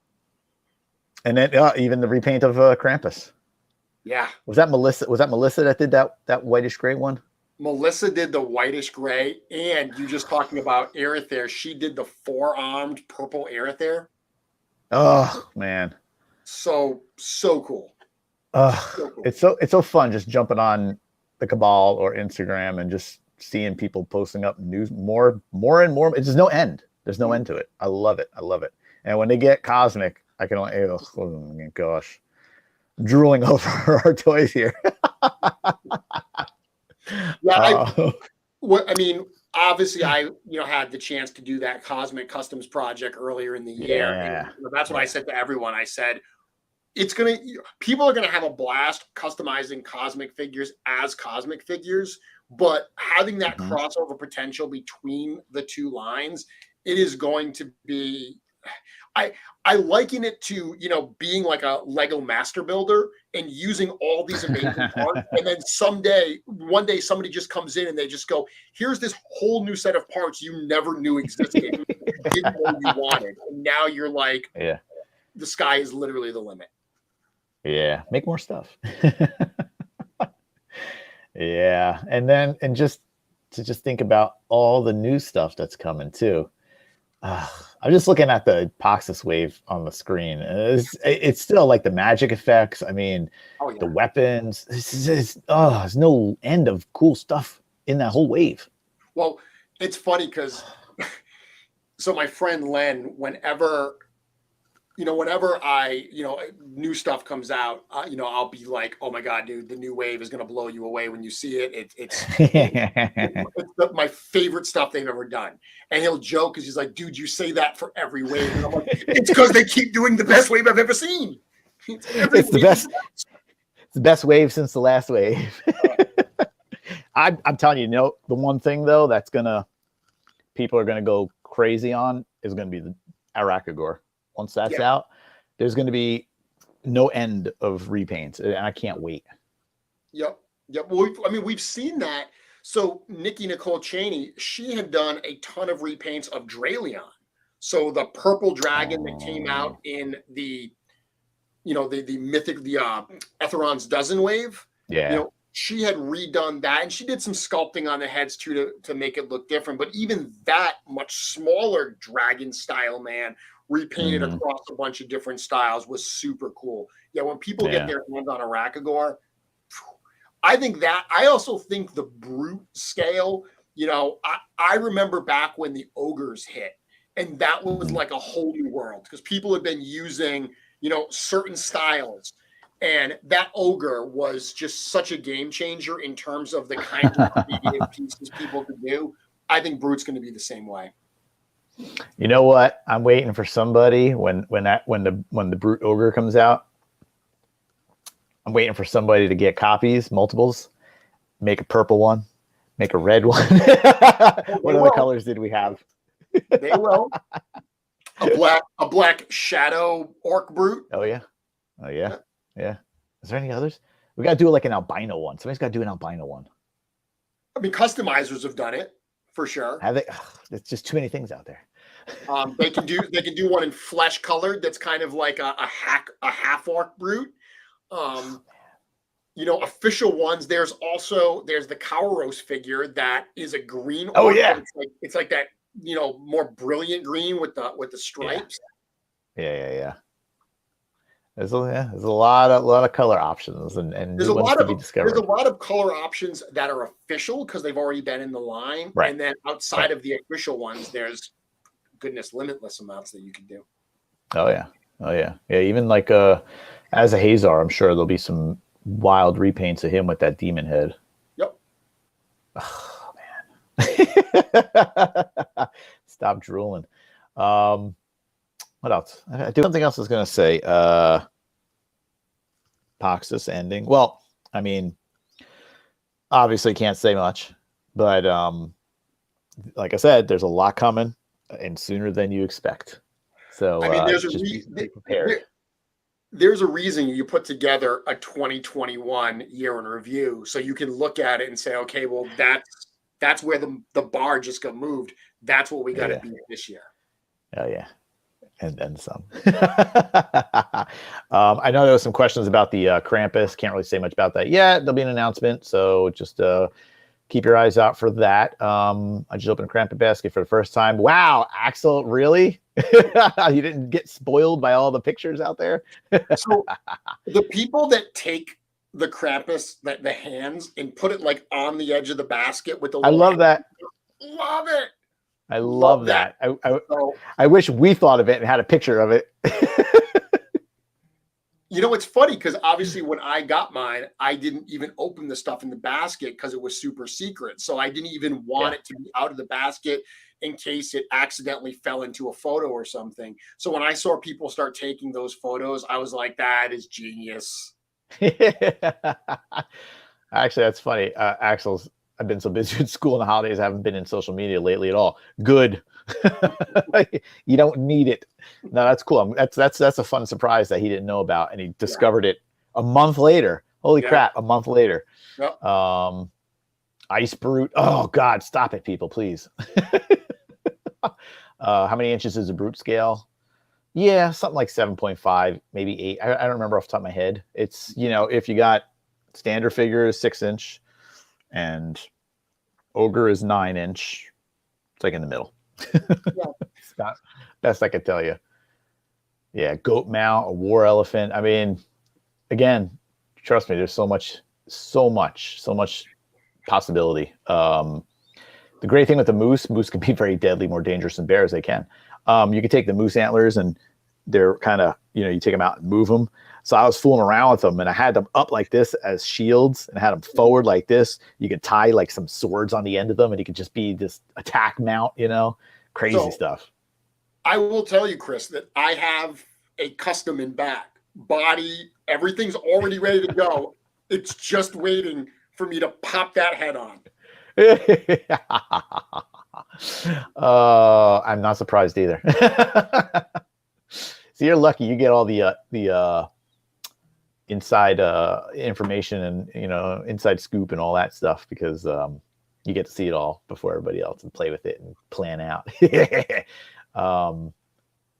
And then even the repaint of Krampus. Yeah. Was that Melissa? Was that Melissa that did that whitish gray one? Melissa did the whitish gray, and you just talking about Arathir. She did the 4-armed purple Arathir. Oh man, so cool. So cool. It's so fun just jumping on the Cabal or Instagram and just seeing people posting up news more and more. It's just no end. There's no end to it. I love it. And when they get cosmic, I can only gosh, I'm drooling over our toys here. Yeah, I mean, obviously, I had the chance to do that Cosmic Customs project earlier in the year. Yeah. And that's what I said to everyone. I said, people are gonna have a blast customizing cosmic figures as cosmic figures, but having that crossover potential between the two lines, it is going to be. I liken it to being like a Lego master builder and using all these amazing parts, and then one day somebody just comes in and they just go, here's this whole new set of parts you never knew existed, didn't know you wanted, and now you're like, yeah, the sky is literally the limit. Yeah, make more stuff. Yeah, and just think about all the new stuff that's coming too. I'm just looking at the Poxus wave on the screen. It's still like the magic effects. I mean, the weapons. There's no end of cool stuff in that whole wave. Well, it's funny because so my friend Len, whenever I, new stuff comes out, I'll be like, oh my God, dude, the new wave is going to blow you away when you see it. It's my favorite stuff they've ever done. And he'll joke because he's like, dude, you say that for every wave. And I'm like, it's because they keep doing the best wave I've ever seen. It's the best wave since the last wave. I'm telling you, the one thing though, people are going to go crazy on is going to be the Arakagor. Once that's out, there's going to be no end of repaints, and I can't wait. Yep. Well, we've seen that. So Nikki Nicole Cheney, she had done a ton of repaints of Dralion. So the purple dragon that came out in the mythic, the Etheron's Dozen wave. Yeah. She had redone that, and she did some sculpting on the heads too to make it look different. But even that much smaller dragon style man repainted across a bunch of different styles was super cool. Yeah, when people get their hands on Arakagor, I also think the brute scale, I remember back when the ogres hit, and that was like a whole new world because people had been using, certain styles. And that ogre was just such a game changer in terms of the kind of creative pieces people could do. I think Brute's going to be the same way. You know what? I'm waiting for somebody when the Brute Ogre comes out. I'm waiting for somebody to get copies, multiples, make a purple one, make a red one. What other colors did we have? They will. A black shadow orc brute. Oh yeah. Is there any others? We got to do like an albino one. Somebody's got to do an albino one. I mean, customizers have done it for sure. Have they? There's just too many things out there. They can do one in flesh colored. That's kind of like a half orc brute. Official ones. There's the Kauros figure that is a green orc. Oh yeah. It's like that. More brilliant green with the stripes. Yeah. There's a lot of color options and there's new ones to be discovered. There's a lot of color options that are official because they've already been in the line. Right. And then outside of the official ones, there's limitless amounts that you can do. Oh yeah. Oh yeah. Yeah. Even like as a Hazar, I'm sure there'll be some wild repaints of him with that demon head. Yep. Oh man. Stop drooling. What else? I do something else I was gonna say. Poxus ending. Well, I mean, obviously can't say much, but like I said, there's a lot coming and sooner than you expect. So I mean, just be prepared. There's a reason you put together a 2021 year in review, so you can look at it and say, okay, well, that's where the bar just got moved. That's what we got to beat this year. Oh yeah, and then some. I know there was some questions about the Krampus. Can't really say much about that yet. There'll be an announcement, so just keep your eyes out for that. I just opened a Krampus basket for the first time. Wow, Axel, really? You didn't get spoiled by all the pictures out there? So the people that take the Krampus, the hands, and put it like on the edge of the basket with the I love that. Love it. I love that. I wish we thought of it and had a picture of it. You know, it's funny because obviously when I got mine, I didn't even open the stuff in the basket because it was super secret. So I didn't even want it to be out of the basket in case it accidentally fell into a photo or something. So when I saw people start taking those photos, I was like, that is genius. Actually, that's funny. I've been so busy with school and the holidays, I haven't been in social media lately at all. Good. You don't need it. No, that's cool. That's a fun surprise that he didn't know about, and he discovered it a month later. Holy crap, a month later. Yep. Ice Brute. Oh God, stop it, people, please. How many inches is a Brute scale? Yeah, something like 7.5, maybe 8. I don't remember off the top of my head. It's, if you got standard figure is 6-inch and ogre is 9-inch. It's like in the middle. It's not best I could tell you. Yeah, goat mount, a war elephant. I mean, again, trust me, there's so much possibility. The great thing with the moose can be very deadly, more dangerous than bears. They can. You can take the moose antlers and they're kind of, you take them out and move them. So I was fooling around with them and I had them up like this as shields and I had them forward like this. You could tie like some swords on the end of them and it could just be this attack mount, crazy stuff. I will tell you, Chris, that I have a custom in back. Body, everything's already ready to go. It's just waiting for me to pop that head on. I'm not surprised either. So you're lucky you get all the inside information and inside scoop and all that stuff because you get to see it all before everybody else and play with it and plan out.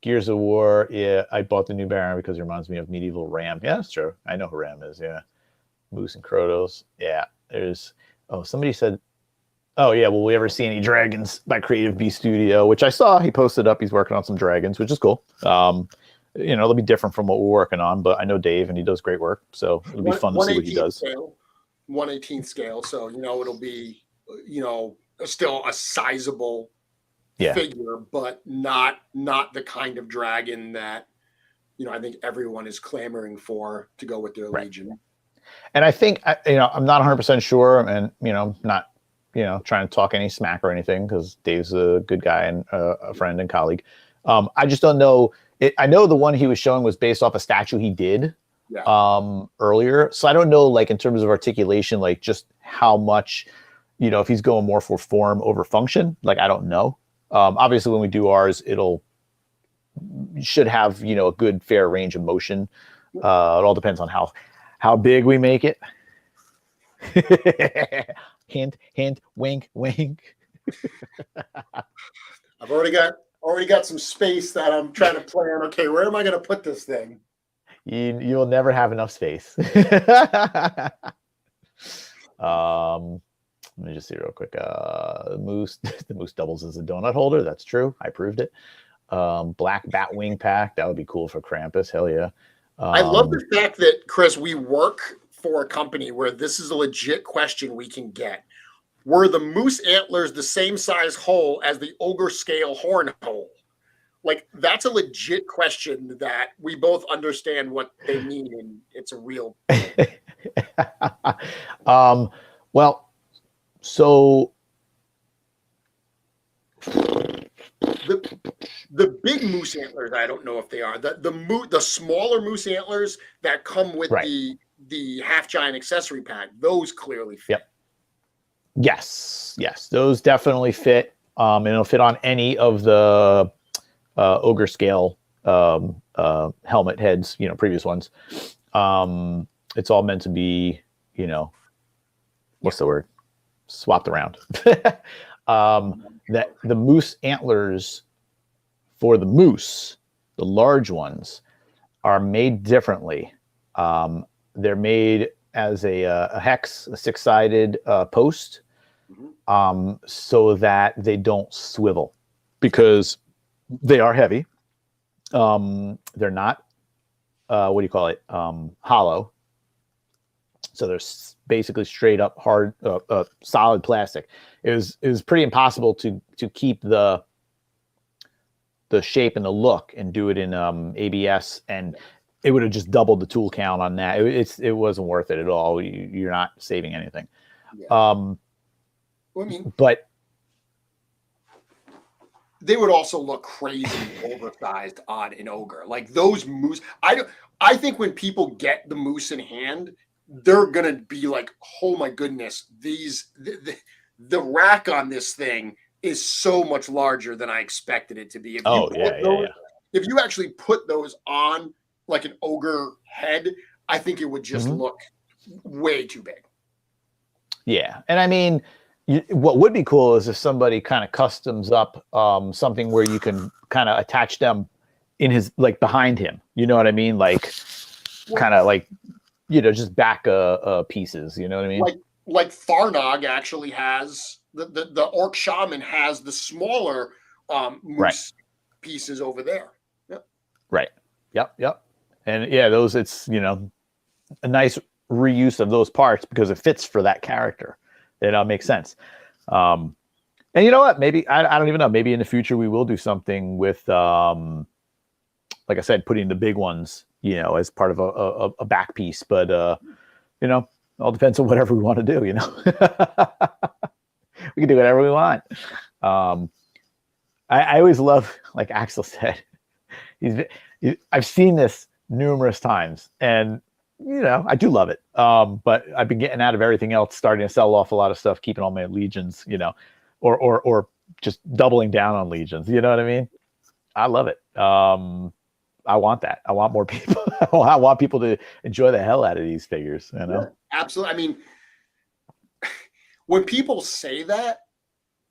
Gears of War, yeah, I bought the new Baron because it reminds me of Medieval Ram. Yeah, that's true. I know who Ram is. Yeah, Moose and Krotos. Yeah, somebody said, oh yeah, will we ever see any dragons by Creative B Studio? Which I saw. He posted up. He's working on some dragons, which is cool. They'll be different from what we're working on, but I know Dave and he does great work, so it'll be fun to see what he does. 1/18 scale, so it'll be still a sizable figure, but not the kind of dragon that I think everyone is clamoring for to go with their Legion. And I think I'm not 100% sure, and not trying to talk any smack or anything because Dave's a good guy and a friend and colleague. I just don't know. I know the one he was showing was based off a statue he did earlier. So I don't know, like in terms of articulation, like just how much, if he's going more for form over function, like I don't know. Obviously when we do ours, should have, a good fair range of motion. It all depends on how big we make it. Hint, hint, wink, wink. I've already got some space that I'm trying to plan. Okay, where am I going to put this thing? You'll never have enough space. Let me just see real quick. The moose doubles as a donut holder. That's true. I proved it. Black bat wing pack. That would be cool for Krampus. Hell yeah. I love the fact that, Chris, we work for a company where this is a legit question we can get. Were the moose antlers the same size hole as the ogre scale horn hole? like that's a legit question that we both understand what they mean, and it's a real. Well, so the big moose antlers, I don't know if they are the smaller moose antlers that come with right. the half giant accessory pack. Those clearly fit. Yep. Yes, those definitely fit. And it'll fit on any of the ogre scale helmet heads, previous ones. It's all meant to be, what's the word? Swapped around. That the moose antlers for the moose, the large ones, are made differently. They're made as a hex, a 6-sided post, so that they don't swivel, because they are heavy. They're not, what do you call it? Hollow. So they're basically straight up hard, solid plastic. It was pretty impossible to keep the shape and the look and do it in ABS, and it would have just doubled the tool count on that. It wasn't worth it at all. You're not saving anything. Yeah. I mean, but they would also look crazy oversized on an ogre. Like those moose. I think when people get the moose in hand, they're gonna be like, oh my goodness, the rack on this thing is so much larger than I expected it to be. If you actually put those on like an ogre head, I think it would just look way too big. Yeah, and I mean, what would be cool is if somebody kind of customs up something where you can kind of attach them in his, like, behind him. You know what I mean? Like, kind of like, just back pieces. You know what I mean? Like Tharnog actually has the orc shaman has the smaller moose pieces over there. Yep. Right. Yep. And yeah, those, it's, a nice reuse of those parts because it fits for that character. It makes sense. And you know what? Maybe, I don't even know. Maybe in the future we will do something with, like I said, putting the big ones, as part of a back piece. But, all depends on whatever we want to do, We can do whatever we want. I always love, like Axel said, I've seen this numerous times, and I do love it. But I've been getting out of everything else, starting to sell off a lot of stuff, keeping all my legions, or just doubling down on legions. You know what I mean? I love it. I want that. I want more people. I want people to enjoy the hell out of these figures. Yeah, absolutely. I mean, when people say that,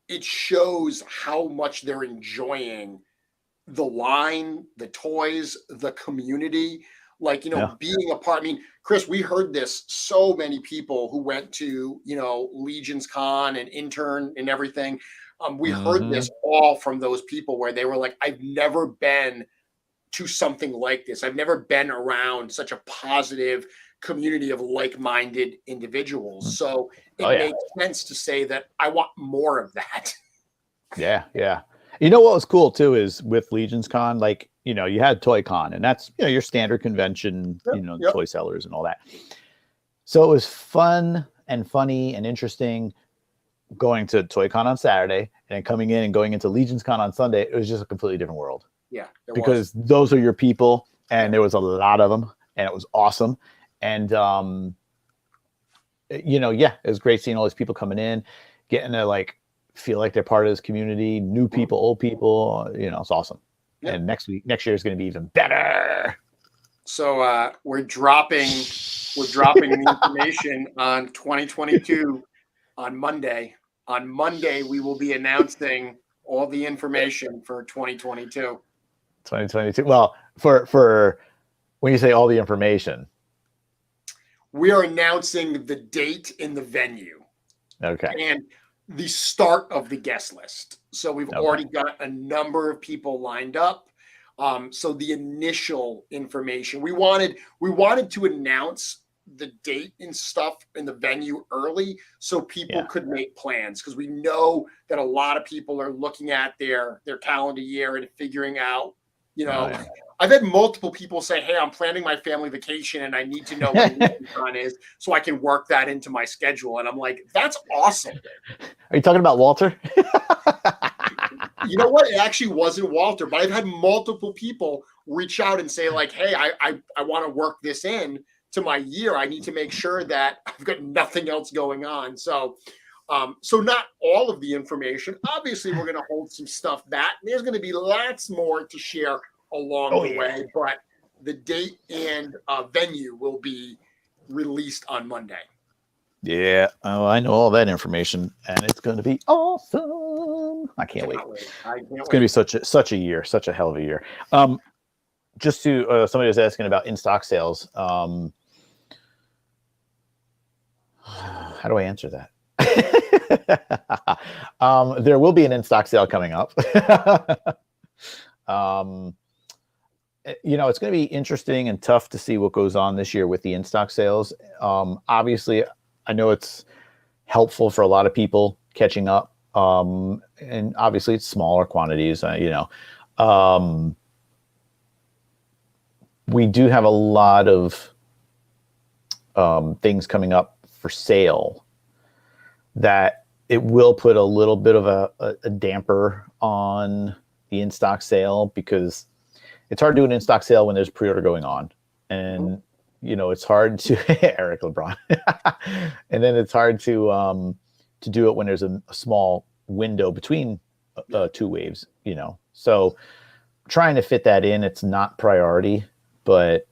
it shows how much they're enjoying the line, the toys, the community. Like, being a part. I mean, Chris, we heard this, so many people who went to, Legions Con and intern and everything. We heard this all from those people where they were like, I've never been to something like this. I've never been around such a positive community of like-minded individuals. So it makes sense to say that I want more of that. Yeah. You know what was cool too is with Legions Con, like, you had Toy Con, and that's, your standard convention, toy sellers and all that. So it was fun and funny and interesting going to Toy Con on Saturday and coming in and going into Legions Con on Sunday. It was just a completely different world. Yeah. Because those are your people, and there was a lot of them, and it was awesome. And, it was great seeing all these people coming in, getting to like feel like they're part of this community, new people, old people, it's awesome. Yeah. And next year is going to be even better. So we're dropping the information on 2022 on Monday. On Monday, we will be announcing all the information for 2022. 2022. Well, for when you say all the information, we are announcing the date and the venue. Okay. And the start of the guest list. So we've already got a number of people lined up. So the initial information, we wanted to announce the date and stuff in the venue early so people could make plans, because we know that a lot of people are looking at their calendar year and figuring out, I've had multiple people say, hey, I'm planning my family vacation and I need to know when Leithicon is so I can work that into my schedule. And I'm like, that's awesome. Are you talking about Walter? You know what? It actually wasn't Walter, but I've had multiple people reach out and say, like, hey, I want to work this in to my year. I need to make sure that I've got nothing else going on. So not all of the information. Obviously, we're going to hold some stuff back. There's going to be lots more to share along the way, but the date and venue will be released on Monday. Yeah, I know all that information, and it's going to be awesome. I can't wait. It's going to be such a year, such a hell of a year. Just to somebody was asking about in-stock sales. How do I answer that? There will be an in-stock sale coming up. It's going to be interesting and tough to see what goes on this year with the in-stock sales. Obviously, I know it's helpful for a lot of people catching up. And obviously it's smaller quantities, we do have a lot of things coming up for sale that it will put a little bit of a damper on the in-stock sale, because it's hard to do an in-stock sale when there's pre-order going on. And it's hard to Eric LeBron, and then it's hard to do it when there's a small window between two waves. So trying to fit that in, it's not priority, but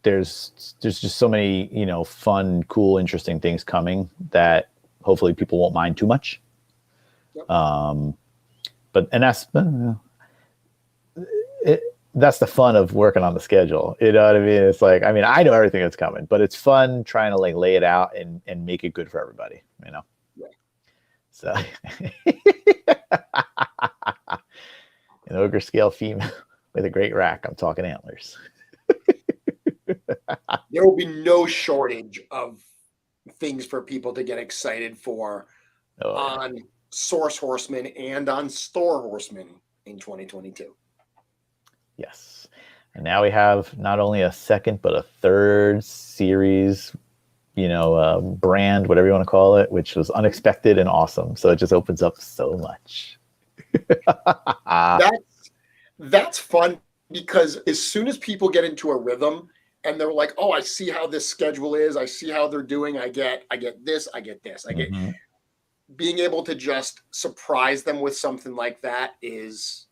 there's just so many fun, cool, interesting things coming that hopefully people won't mind too much. Yep. That's the fun of working on the schedule. You know what I mean? It's like, I know everything that's coming, but it's fun trying to lay it out and make it good for everybody, Yeah. So an ogre scale female with a great rack. I'm talking antlers. There will be no shortage of things for people to get excited for on Source Horseman and on Store Horseman in 2022. Yes. And now we have not only a second, but a third series, brand, whatever you want to call it, which was unexpected and awesome. So it just opens up so much. That's fun, because as soon as people get into a rhythm and they're like, oh, I see how this schedule is, I see how they're doing, I get this, I get being able to just surprise them with something like that is,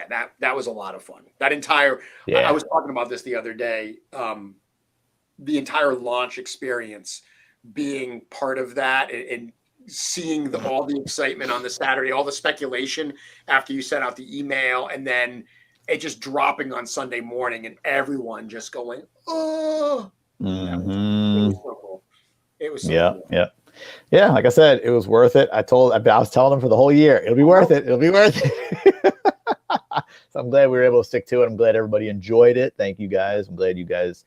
that was a lot of fun. That entire, I was talking about this the other day, the entire launch experience, being part of that and seeing all the excitement on the Saturday, all the speculation after you sent out the email, and then it just dropping on Sunday morning and everyone just going, oh. Mm-hmm. It was so cool. It was so cool. Yeah. Like I said, it was worth it. I was telling them for the whole year, it'll be worth it. It'll be worth it. So I'm glad we were able to stick to it. I'm glad everybody enjoyed it. Thank you guys. I'm glad you guys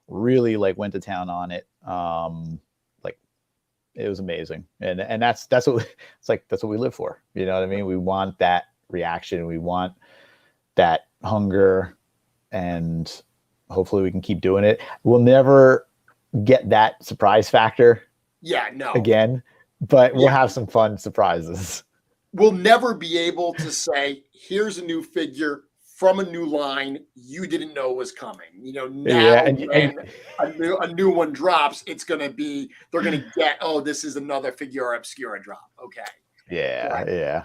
really went to town on it. It was amazing. And that's what that's what we live for. You know what I mean? We want that reaction. We want that hunger, and hopefully we can keep doing it. We'll never get that surprise factor again, but we'll have some fun surprises. We'll never be able to say, here's a new figure from a new line you didn't know was coming. Now when a new one drops, it's going to be, they're going to get, oh, this is another Figura Obscura drop. Okay. Yeah.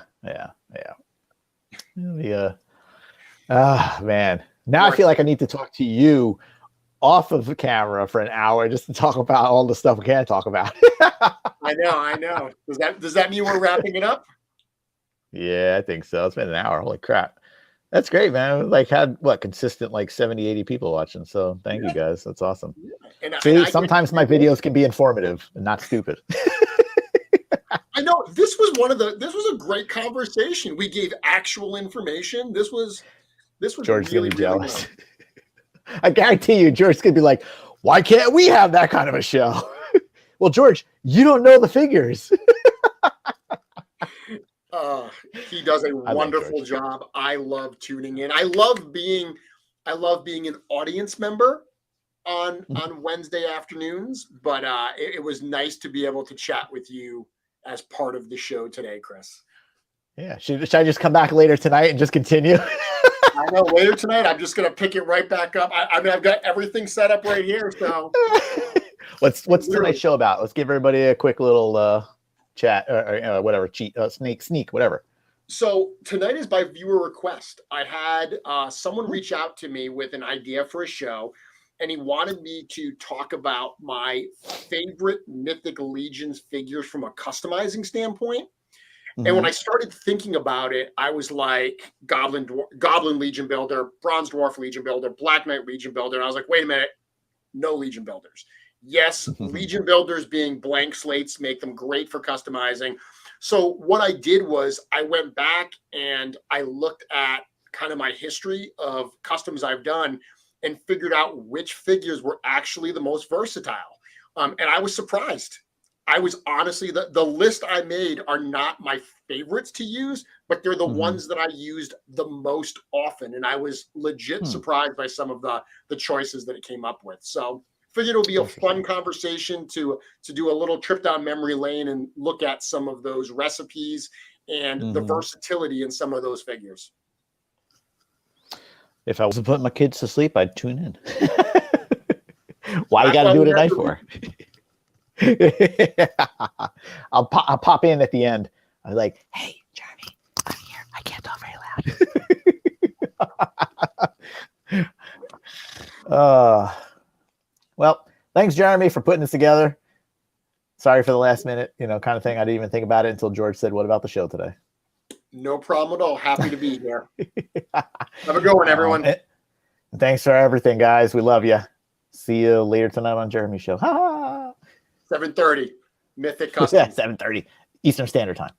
Man. Now I feel like I need to talk to you off of the camera for an hour just to talk about all the stuff we can't talk about. I know. Does that mean we're wrapping it up? Yeah, I think so. It's been an hour. Holy crap. That's great, man. Had consistent 70, 80 people watching. So thank you guys. That's awesome. Yeah. See, sometimes my videos can be informative and not stupid. I know this was a great conversation. We gave actual information. This was George's really, gonna be jealous. Really I guarantee you, George's gonna be like, Why can't we have that kind of a show? Well, George, you don't know the figures. He does a wonderful job. I love tuning in. I love being an audience member on Wednesday afternoons, but it was nice to be able to chat with you as part of the show today, Chris. Yeah. Should I just come back later tonight and just continue? I know later tonight, I'm just going to pick it right back up. I mean, I've got everything set up right here. So what's tonight's show about? Let's give everybody a quick little chat or whatever, sneak, whatever. So tonight is by viewer request. I had someone reach out to me with an idea for a show, and he wanted me to talk about my favorite Mythic Legions figures from a customizing standpoint. And when I started thinking about it, I was like Goblin Legion Builder, Bronze Dwarf Legion Builder, Black Knight Legion Builder. And I was like, wait a minute, no Legion Builders. Yes, Legion Builders being blank slates make them great for customizing. So what I did was I went back and I looked at kind of my history of customs I've done and figured out which figures were actually the most versatile. And I was surprised. I was honestly, the list I made are not my favorites to use, but they're the ones that I used the most often. And I was legit surprised by some of the choices that it came up with. So figured it'll be a fun conversation to do a little trip down memory lane and look at some of those recipes and the versatility in some of those figures. If I wasn't putting my kids to sleep, I'd tune in. Why you got to do it at night for? I'll pop in at the end. I'm like, hey, Jeremy, I'm here. I can't talk very loud. Well, thanks, Jeremy, for putting this together. Sorry for the last minute, kind of thing. I didn't even think about it until George said, what about the show today? No problem at all. Happy to be here. Have a good one, everyone. Thanks for everything, guys. We love you. See you later tonight on Jeremy's show. 7:30 Mythic Customs. Yeah, 7:30 Eastern Standard Time.